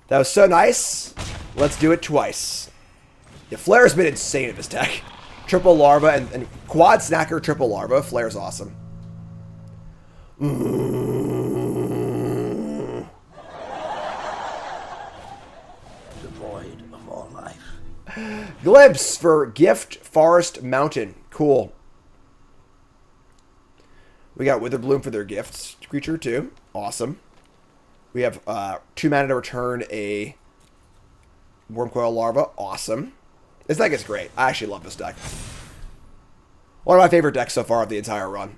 S1: That was so nice. Let's do it twice. Yeah, Flare's been insane in this deck. Triple larva and quad snacker, triple larva. Flare's awesome.
S12: Devoid of all life.
S1: Glimpse for Gift Forest Mountain. Cool. We got Witherbloom for their gifts creature too. Awesome. We have 2 mana to return a Wormcoil Larva. Awesome. This deck is great. I actually love this deck. One of my favorite decks so far of the entire run.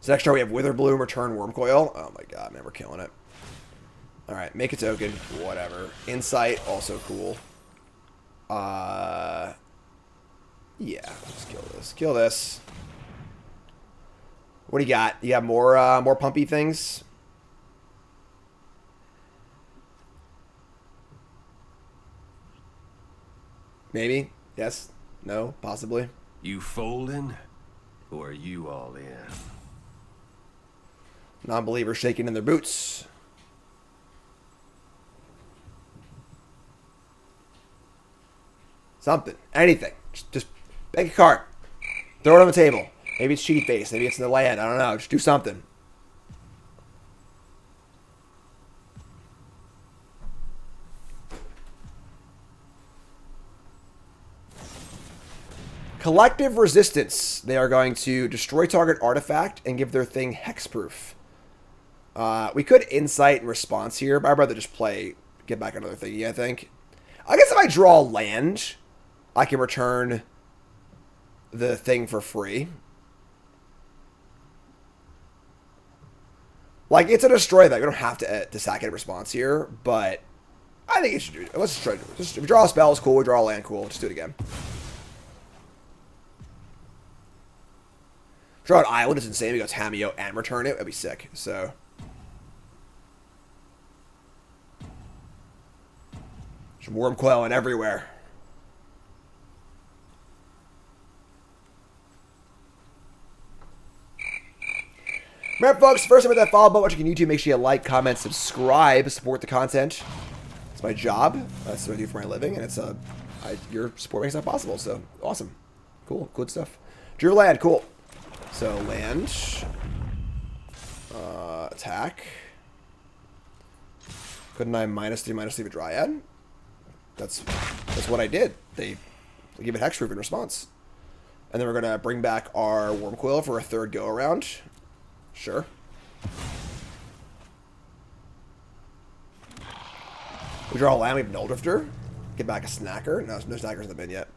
S1: So next turn we have Witherbloom, return Wormcoil. Oh my god, man, we're killing it. Alright, make a token. Whatever. Insight, also cool. Yeah, let's kill this. Kill this. What do you got? You got more pumpy things? Maybe? Yes? No? Possibly?
S12: You folding? Or are you all in?
S1: Non-believers shaking in their boots. Something. Anything. Just make a card. Throw it on the table. Maybe it's Cheat Face. Maybe it's in the land. I don't know. Just do something. Collective Resistance. They are going to destroy target artifact and give their thing hexproof. We could Insight and Response here, but I'd rather just get back another thingy, I think. I guess if I draw land, I can return the thing for free. Like, it's a destroy that. We don't have to sack it in response here, but I think it should do it. Let's just try to do it. Just, if we draw a spell, it's cool. We draw a land, cool. Just do it again. Draw an island is insane. We go Tameo and return it. That'd be sick. So. There's worm coiling everywhere. Remember, folks, first time with that follow button, watching on YouTube, make sure you like, comment, subscribe, support the content. It's my job. That's what I do for my living, and it's your support makes that possible. So awesome, cool, good stuff. Drew land, cool. So land, attack. Couldn't I -3/-3 a Dryad? That's what I did. They give it hexproof in response, and then we're gonna bring back our Wormcoil for a third go around. Sure. We draw a land, we have Null Drifter. Get back a Snacker. No Snackers in the bin yet.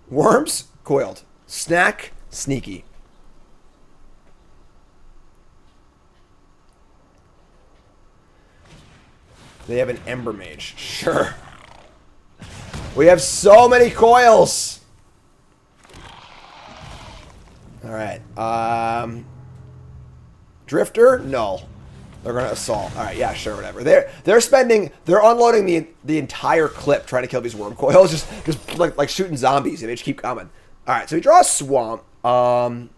S1: Worms, coiled. Snack, sneaky. They have an Ember Mage. Sure. We have so many coils! Alright, Drifter? No. They're gonna assault. Alright, yeah, sure, whatever. They're unloading the entire clip trying to kill these worm coils, just like shooting zombies, and they just keep coming. Alright, so we draw a swamp. Obviously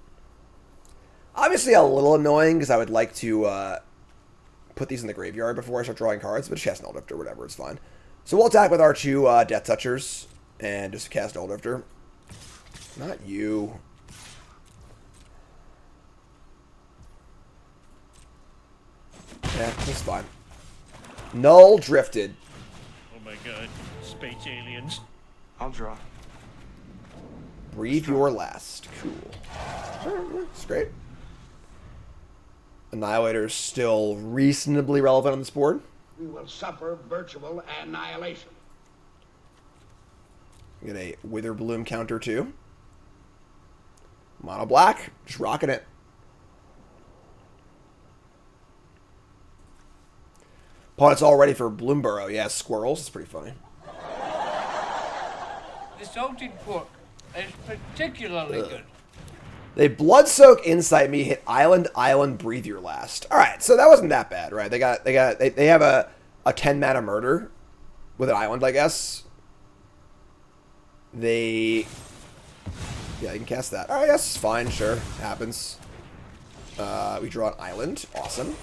S1: a little annoying, because I would like to put these in the graveyard before I start drawing cards, but just cast Null Drifter, whatever, it's fine. So we'll attack with our two Death Touchers, and just cast Null Drifter. Not you. Yeah, that's fine. Null drifted.
S6: Oh my god. Space aliens.
S7: I'll draw.
S1: Breathe your last. Cool. Sure, yeah, it's great. Annihilator's still reasonably relevant on this board.
S9: We will suffer virtual annihilation.
S1: We get a Wither Bloom counter too. Mono black. Just rocking it. Opponent's all ready for Bloomburrow. Yeah, squirrels. It's pretty funny.
S10: The salted pork is particularly good.
S1: They blood soak Insight me, hit island, breathe your last. All right, so that wasn't that bad, right? They have a 10 mana murder with an island, I guess. Yeah, you can cast that. All right, yes, fine, sure, happens. We draw an island, awesome.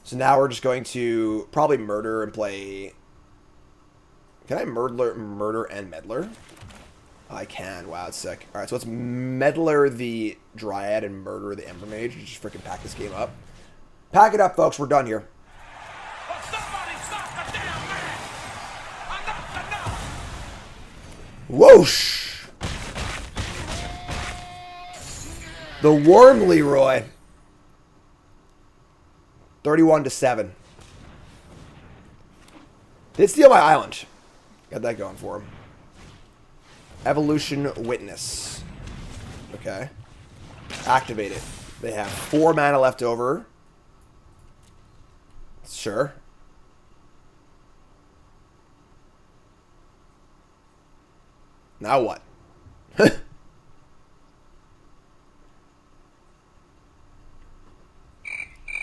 S1: So now we're just going to probably murder and play. Can I murder and meddler? I can. Wow, it's sick. All right, so let's meddler the Dryad and murder the Ember Mage. Just freaking pack this game up. Pack it up, folks. We're done here. Whoosh! The Worm Leroy. 31-7. Did steal my island. Got that going for him. Evolution Witness. Okay. Activate it. They have 4 mana left over. Sure. Now what?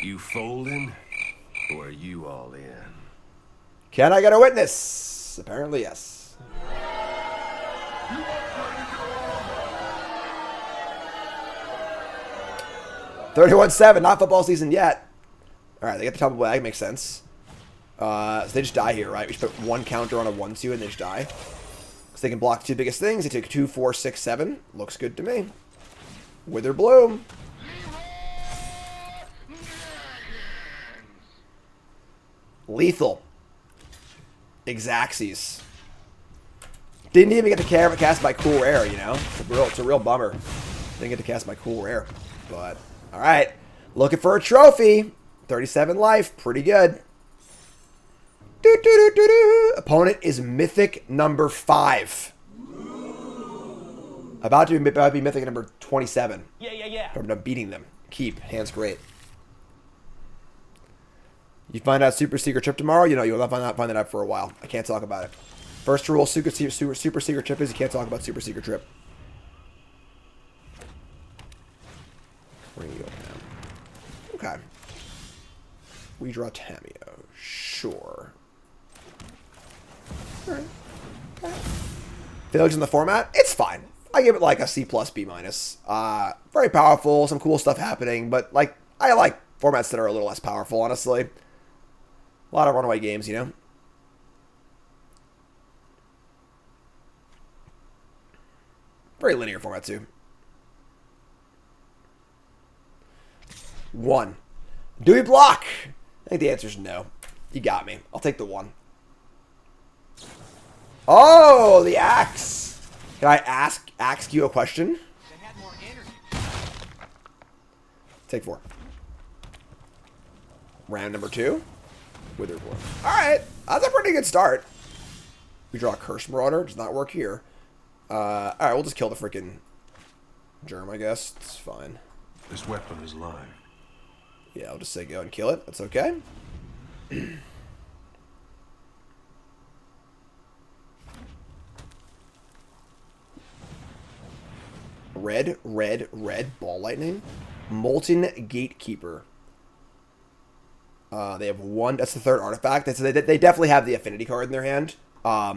S12: You folding? Or are you all in?
S1: Can I get a witness? Apparently, yes. $31-7. Not football season yet. All right, they get the top of the bag. Makes sense. So they just die here, right? We should put 1 counter on a 1/2 and they just die. So they can block 2 biggest things. They take 2, 4, 6, 7. Looks good to me. Wither Bloom. Lethal. Exaxes. Didn't even get to cast my cool rare, you know? It's a real bummer. Didn't get to cast my cool rare. But, alright. Looking for a trophy. 37 life. Pretty good. Opponent is Mythic number 5. About to be Mythic number 27.
S8: Yeah.
S1: I'm beating them. Keep. Hand's great. You find out Super Secret Trip tomorrow? You know, you'll not find that out for a while. I can't talk about it. First rule, Super Secret Trip is you can't talk about Super Secret Trip. Bring you up now. Okay. We draw Tamio. Sure. Alright. Feelings in the format? It's fine. I give it like a C+, B-. Very powerful, some cool stuff happening, but like I like formats that are a little less powerful, honestly. A lot of runaway games, you know? Very linear format, too. 1. Do we block? I think the answer is no. You got me. I'll take the 1. Oh, the axe. Can I ask you a question? Take 4. Round number 2. Witherborn. Alright. That's a pretty good start. We draw a Curse Marauder. Does not work here. Alright, we'll just kill the freaking germ, I guess. It's fine.
S12: This weapon is live.
S1: Yeah, I'll just say go and kill it. That's okay. Red. Ball Lightning. Molten Gatekeeper. They have 1. That's the 3rd artifact. They definitely have the affinity card in their hand.
S13: I'll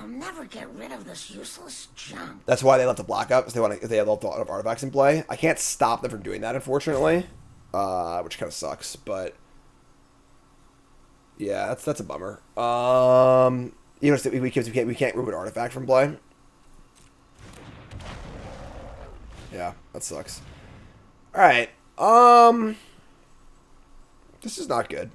S13: never get rid of this useless junk.
S1: That's why they left the black up. Because they have a lot of artifacts in play. I can't stop them from doing that, unfortunately. Which kind of sucks, but yeah, that's a bummer. You know, we can't remove an artifact from play. Yeah, that sucks. All right. This is not good.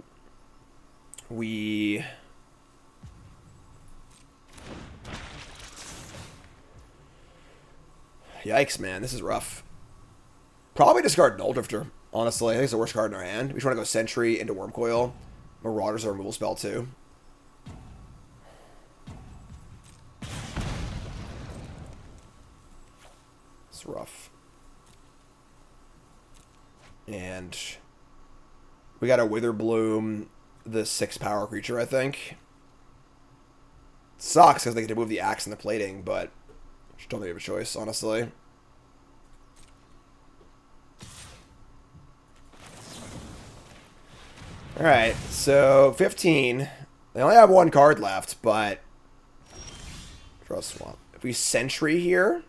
S1: Yikes, man. This is rough. Probably discard Null Drifter, honestly. I think it's the worst card in our hand. We just want to go Sentry into Wormcoil. Marauder's a removal spell, too. It's rough. And we got a Witherbloom, the 6-power creature, I think. Sucks because they get to move the axe and the plating, but just don't think we have a choice, honestly. Alright, so 15. They only have 1 card left, but draw swamp. If we Sentry here,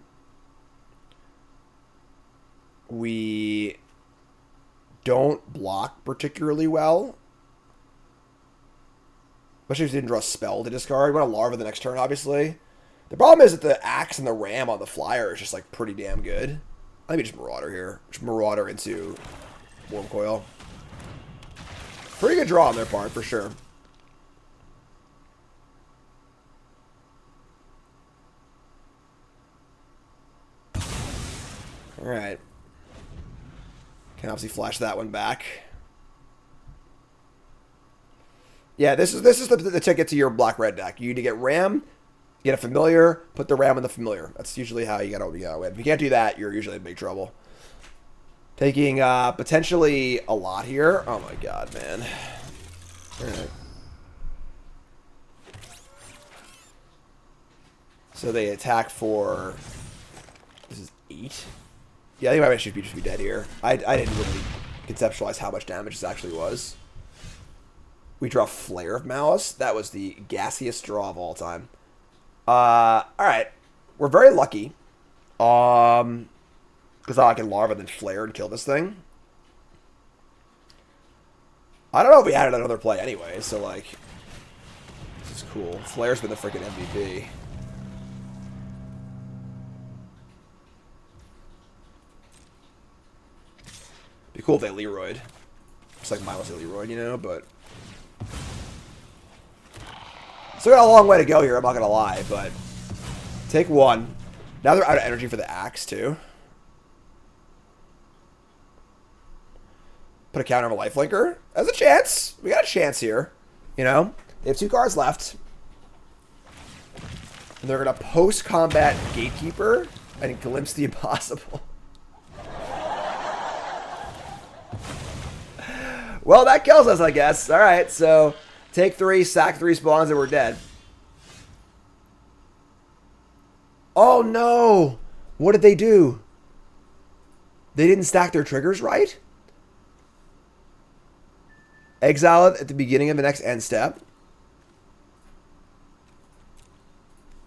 S1: we don't block particularly well. Especially if we didn't draw a spell to discard. We want a Larva the next turn, obviously. The problem is that the Axe and the Ram on the Flyer is just like pretty damn good. I think we just Marauder here. Just Marauder into Wormcoil. Pretty good draw on their part, for sure. Alright. Can obviously flash that one back. Yeah, this is the ticket to your black-red deck. You need to get Ram, get a Familiar, put the Ram in the Familiar. That's usually how you gotta win. If you can't do that, you're usually in big trouble. Taking potentially a lot here. Oh my god, man. Alright. So they attack for... This is 8? Yeah, I think my should just be dead here. I didn't really conceptualize how much damage this actually was. We draw Flare of Malice. That was the gassiest draw of all time. Alright. We're very lucky. Because I can Larva then Flare and kill this thing. I don't know if we added another play anyway, so like... This is cool. Flare's been the freaking MVP. Be cool if they Leroyed. Just like Miles Leroyed, you know, but... Still got a long way to go here, I'm not gonna lie, but... Take 1. Now they're out of energy for the Axe, too. Put a counter on a Lifelinker. There's a chance. We got a chance here. You know? They have 2 cards left. And they're going to post-combat Gatekeeper and glimpse the impossible. Well, that kills us, I guess. All right, so take 3, sack 3 spawns, and we're dead. Oh, no. What did they do? They didn't stack their triggers right? Exile it at the beginning of the next end step.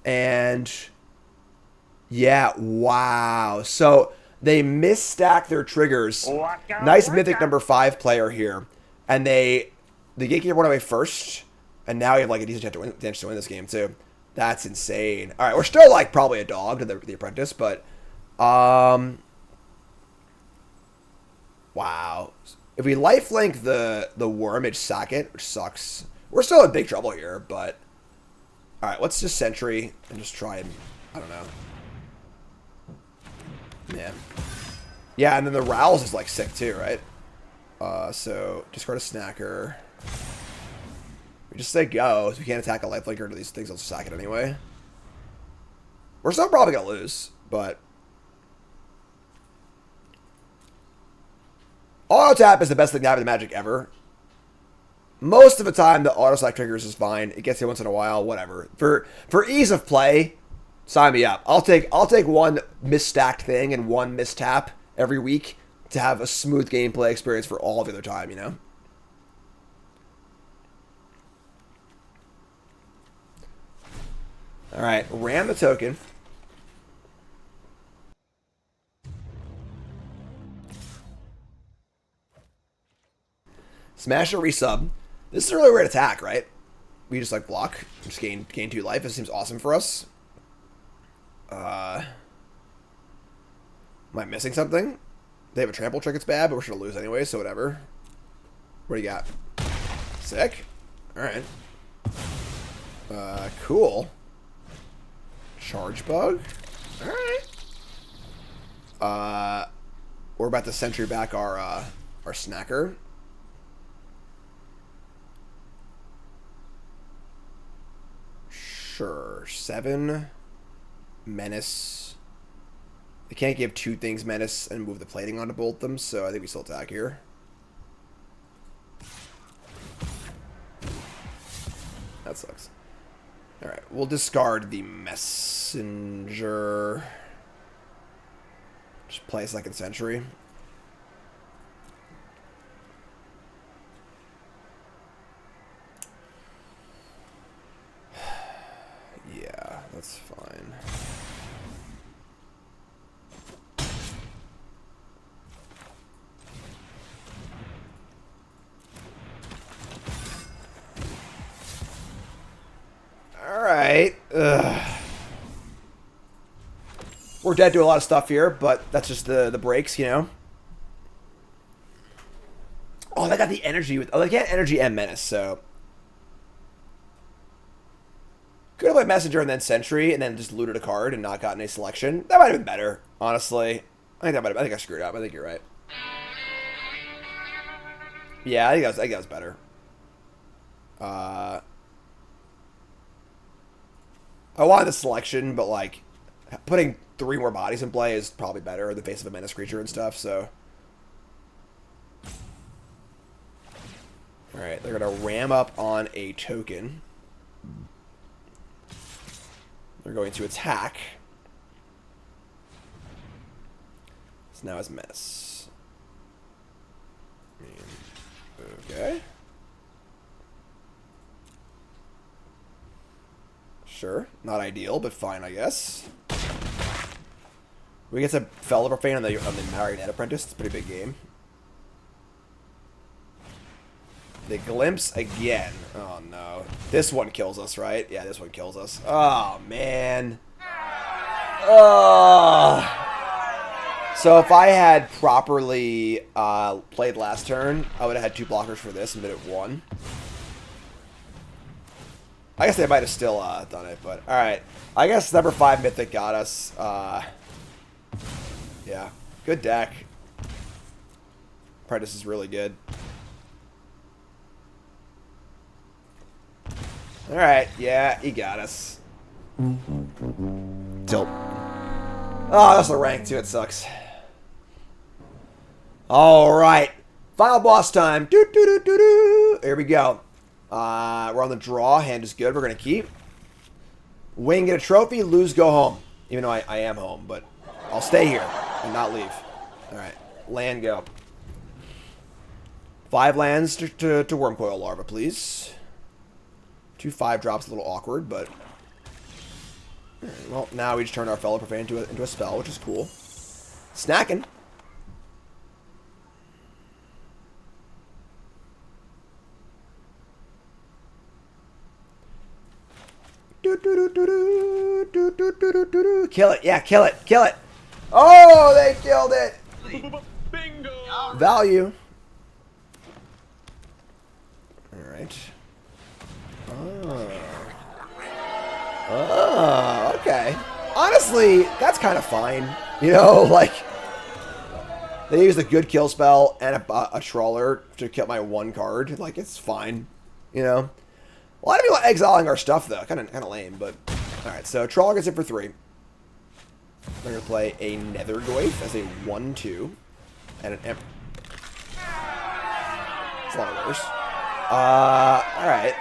S1: And yeah, wow. So they misstacked their triggers. Nice Mythic number 5 player here. And the Gatekeeper went away first. And now you have like a decent chance to win this game too. That's insane. Alright, we're still like probably a dog to the Apprentice, but wow. If we lifelink the Wormage sack it, which sucks. We're still in big trouble here, but alright, let's just Sentry and just try and I don't know. Man. Yeah, and then the Rouse is like sick too, right? So discard a Snacker. We just say go, so we can't attack a lifelinker to these things, I'll just sack it anyway. We're still probably gonna lose, but auto tap is the best thing to happen in Magic ever. Most of the time, the auto select triggers is fine. It gets you once in a while, whatever. For ease of play, sign me up. I'll take one misstacked thing and one mistap every week to have a smooth gameplay experience for all the other time, you know? All right, ram the token. Smash or resub. This is a really weird attack, right? We just like block, just gain 2 life. This seems awesome for us. Am I missing something? They have a trample trick. It's bad, but we're gonna lose anyway, so whatever. What do you got? Sick. All right. Cool. Charge bug. All right. We're about to sentry back our snacker. Sure. 7 menace. I can't give 2 things menace and move the plating on to bolt them, so I think we still attack here. That sucks. Alright, we'll discard the messenger. Just play a second sentry. Yeah, that's fine. Alright. We're dead to a lot of stuff here, but that's just the breaks, you know? Oh, they got the energy with... Oh, they get energy and menace, so... Could have played Messenger and then Sentry and then just looted a card and not gotten a selection. That might have been better, honestly. I think I screwed up. I think you're right. Yeah, I think that was better. I wanted the selection, but like putting 3 more bodies in play is probably better in the face of a menace creature and stuff, so. Alright, they're gonna ram up on a token. They're going to attack. So now it's menace. Okay. Sure. Not ideal, but fine, I guess. We get to Fellow Profane on the Marionette Apprentice. It's a pretty big game. The Glimpse again. Oh, no. This one kills us, right? Yeah, this one kills us. Oh, man. Oh. So if I had properly played last turn, I would have had 2 blockers for this and been at 1. I guess they might have still done it, but alright. I guess number 5 Mythic got us. Yeah. Good deck. Apprentice is really good. Alright, yeah, he got us. Tilt. Oh, that's the rank too. It sucks. All right. Final boss time. Doo, doo, doo, doo, doo. Here we go. We're on the draw. Hand is good. We're going to keep. Win, get a trophy. Lose, go home. Even though I am home, but I'll stay here and not leave. All right. Land, go. 5 lands to Wormcoil Larva, please. 2 5-drops, a little awkward, but... Well, now we just turn our Fellow Profane into a spell, which is cool. Snacking. Kill it, yeah, kill it, kill it. Oh, they killed it.
S8: Bingo!
S1: Value. Alright. Oh, okay. Honestly, that's kind of fine. You know, like, they used a good kill spell and a trawler to kill my 1 card. Like, it's fine. You know? A lot of people are exiling our stuff, though. Kind of lame, but... Alright, so trawler gets it for 3. We're going to play a Nethergoyf as a 1/2. And an Emp... It's a lot worse. Alright.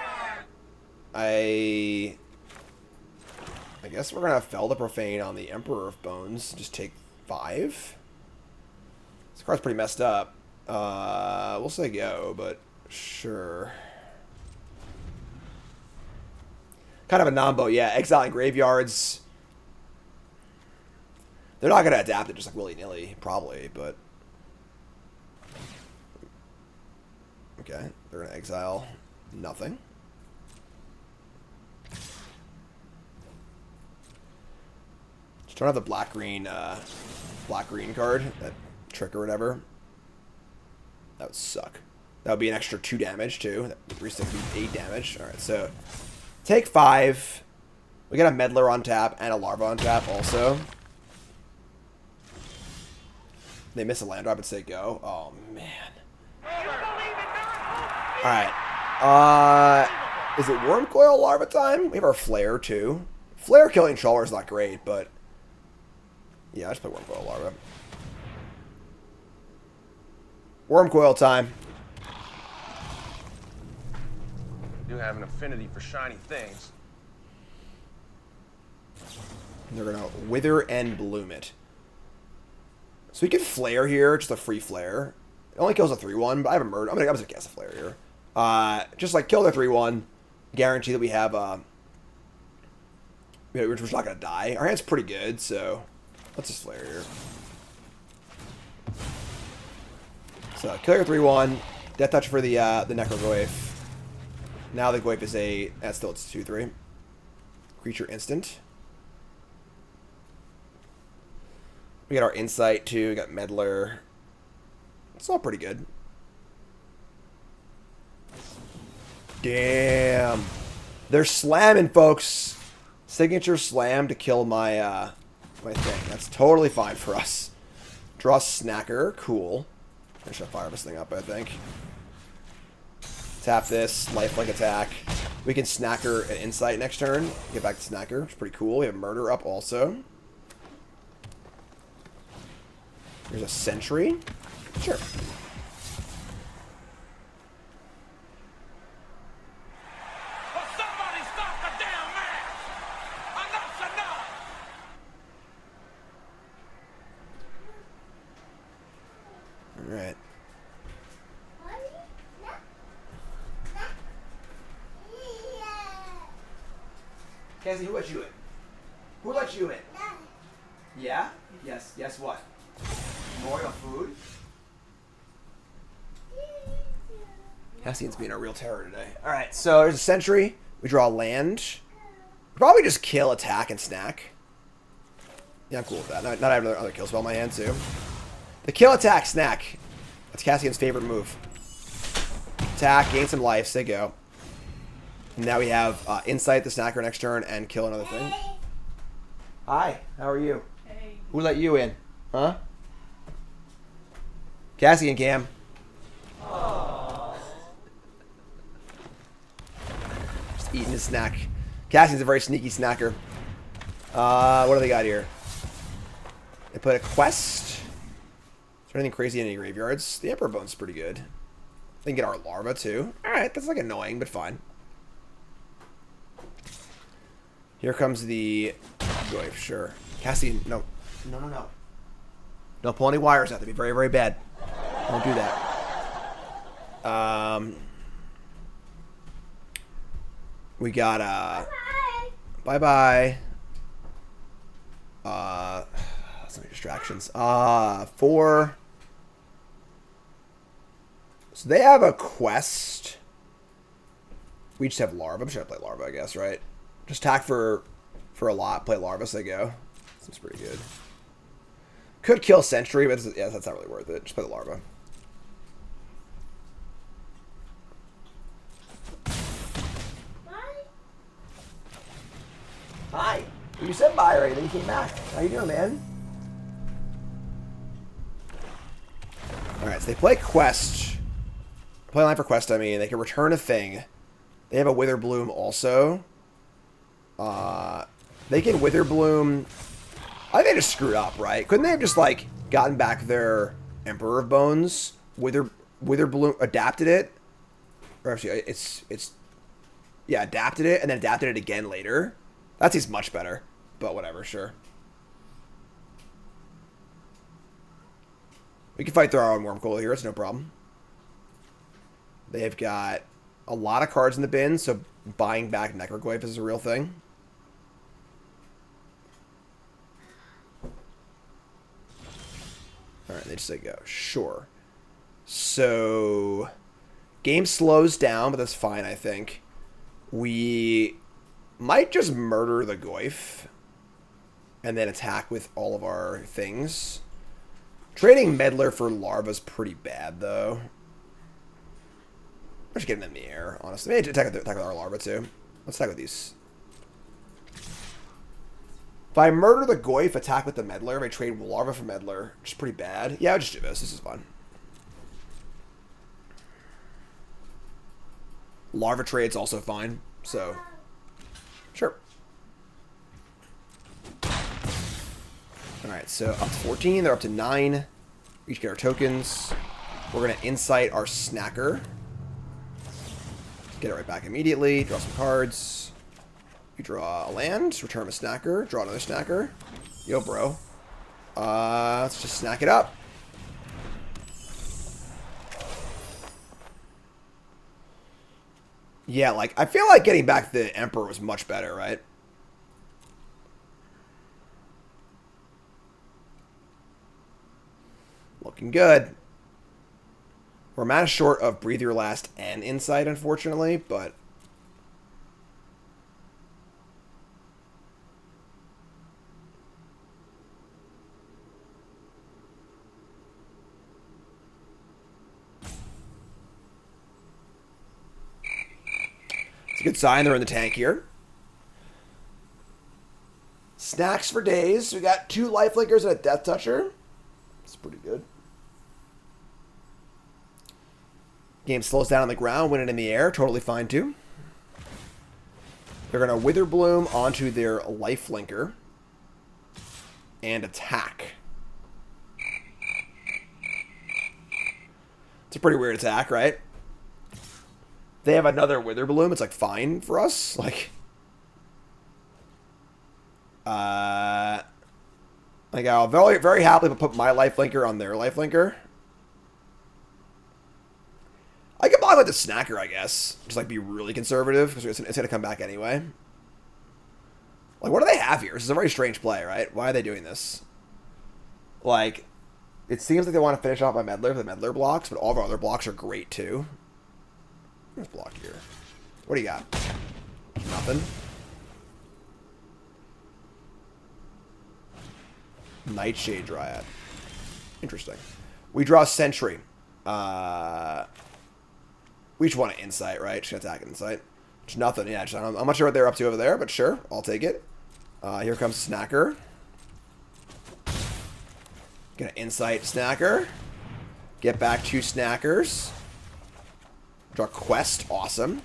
S1: I guess we're gonna Fell the Profane on the Emperor of Bones. Just take 5. This card's pretty messed up. We'll say go, but sure. Kind of a nombo, yeah. Exiling graveyards. They're not gonna adapt it just like willy-nilly, probably, but... Okay, they're gonna exile nothing. Just don't have the black-green card, that trick or whatever. That would suck. That would be an extra 2 damage too. That 360, 8 damage. Alright, so take 5. We got a Meddler on tap and a Larva on tap also. They miss a land drop and say go. Oh man. Alright. Is it Wormcoil Larva time? We have our Flare too. Flare killing Trawler is not great, but yeah, I just play Wormcoil Larva. Wormcoil time.
S7: You have an affinity for shiny things.
S1: They're gonna Wither and Bloom it. So we can Flare here, just a free Flare. It only kills a 3/1, but I have a murder. I'm gonna guess a Flare here. Just like kill the 3/1, guarantee that we have we're just not gonna die. Our hand's pretty good, so let's just Flare here. So kill your 3/1, Death Touch for the Necrogoyf. Now the Goyf is it's 2/3. Creature instant. We got our Insight too. We got Meddler. It's all pretty good. Damn. They're slamming, folks. Signature slam to kill my my thing. That's totally fine for us. Draw Snacker. Cool. I should fire this thing up, I think. Tap this. Lifelink attack. We can Snacker an Insight next turn. Get back to Snacker. It's pretty cool. We have Murder up also. There's a Sentry. Sure. Alright. Cassie, who let you in? Who let you in? Yeah? Yes. Yes what? Royal food? Cassian's being a real terror today. Alright, so there's a Sentry. We draw land. Probably just kill, attack, and snack. Yeah, I'm cool with that. Not having another kill spell in my hand, too. The kill, attack, snack. That's Cassian's favorite move. Attack, gain some life, say go. And now we have Insight the Snacker next turn and kill another thing. Hi, how are you?
S10: Hey.
S1: Who let you in? Huh? Cassian Cam. Just eating his snack. Cassian's a very sneaky snacker. What do they got here? They put a quest. Is there anything crazy in any graveyards? The Emperor Bone's pretty good. They can get our larva too. Alright, that's like annoying, but fine. Here comes the Goyf, sure. Cassian, no. No, no, no. Don't pull any wires out. That'd be very, very bad. Don't do that. We got, bye-bye. So many distractions. 4. So they have a quest. We just have larva. I'm just gonna play larva, I guess, right? Just attack for a lot. Play larva as they go. Seems pretty good. Could kill Sentry, but yeah, that's not really worth it. Just play the larva. Hi. You said bye already, then you came back. How you doing, man? Alright, so they play quest. Play line for quest, I mean. They can return a thing. They have a Wither Bloom also. They can Wither Bloom. I think they just screwed up, right? Couldn't they have just, like, gotten back their Emperor of Bones? Wither Bloom, adapted it? Or actually, yeah, adapted it, and then adapted it again later. That seems much better. But whatever, sure. We can fight through our own Wormcoil here, it's no problem. They've got a lot of cards in the bin, so buying back Necrogoyf is a real thing. Alright, they just say go. Sure. So, game slows down, but that's fine, I think. We might just murder the Goyf and then attack with all of our things. Trading Meddler for Larva's pretty bad, though. We're just getting in the air, honestly. Maybe attack with our Larva, too. Let's attack with these. If I murder the Goyf, attack with the Meddler. If I trade Larva for Meddler, which is pretty bad. Yeah, I'll just do this. This is fun. Larva trade's also fine, so sure. Alright, so up to 14, they're up to 9. We each get our tokens. We're going to insight our Snacker. Get it right back immediately. Draw some cards. You draw a land, return a Snacker, draw another Snacker. Yo, bro. Let's just snack it up. Yeah, like, I feel like getting back the Emperor was much better, right? Looking good. We're mana short of Breathe Your Last and Insight, unfortunately, but it's a good sign they're in the tank here. Snacks for days. We got 2 Lifelinkers and a Death Toucher. It's pretty good. Game slows down on the ground, win it in the air. Totally fine, too. They're going to Wither Bloom onto their Lifelinker and attack. It's a pretty weird attack, right? They have another Wither Bloom. It's, like, fine for us. Like, I'll very, very happily put my Lifelinker on their Lifelinker. I could buy like the Snacker, I guess. Just like be really conservative because it's going to come back anyway. Like, what do they have here? This is a very strange play, right? Why are they doing this? Like, it seems like they want to finish off my Meddler with the Meddler blocks, but all of our other blocks are great too. Where's block here? What do you got? Nothing. Nightshade Dryad. Interesting. We draw Sentry. We each want to Insight, right? Just gonna attack Insight. Just nothing. Yeah, I'm not sure what they're up to over there, but sure, I'll take it. Here comes Snacker. Gonna Insight Snacker. Get back 2 Snackers. Draw Quest. Awesome.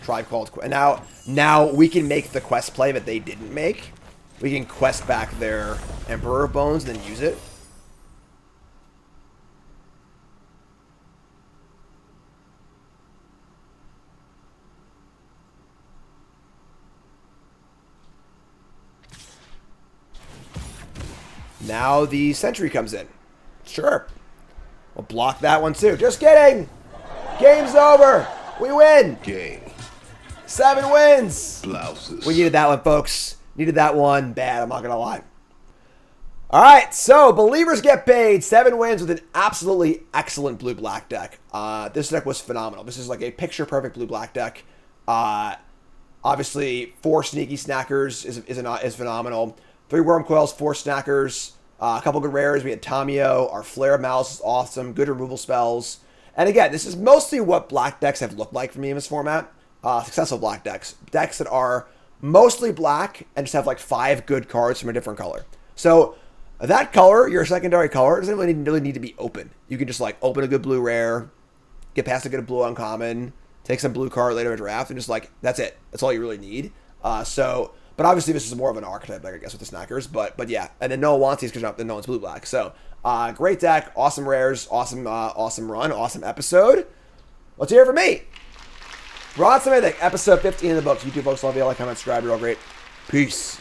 S1: Tribe called Quest. And now we can make the Quest play that they didn't make. we can quest back their Emperor Bones and then use it. Now the Sentry comes in. Sure. We'll block that one too. Just kidding! Game's over! We win!
S12: Game.
S1: 7 wins!
S12: Blouses.
S1: We needed that one, folks. Needed that one bad, I'm not gonna lie. Alright, so Believers get paid. 7 wins with an absolutely excellent blue-black deck. This deck was phenomenal. This is like a picture-perfect blue-black deck. Obviously, 4 Sneaky Snackers is phenomenal. 3 Worm Coils, 4 Snackers, a couple good rares. We had Tamio, our Flare Mouse is awesome, good removal spells. And again, this is mostly what black decks have looked like for me in this format. Successful black decks. Decks that are mostly black and just have like 5 good cards from a different color. So that color, your secondary color, doesn't really need to be open. You can just like open a good blue rare, get past a good blue uncommon, take some blue card later in draft, and just like, that's it. That's all you really need. But obviously this is more of an archetype deck, I guess, with the Snackers. But yeah, and then no one wants these because no one's blue-black. So great deck, awesome rares, awesome run, awesome episode. Let's hear it from me. Bronze To Mythic, episode 15 in the books. YouTube folks, love you, like, comment, subscribe, you're all great. Peace.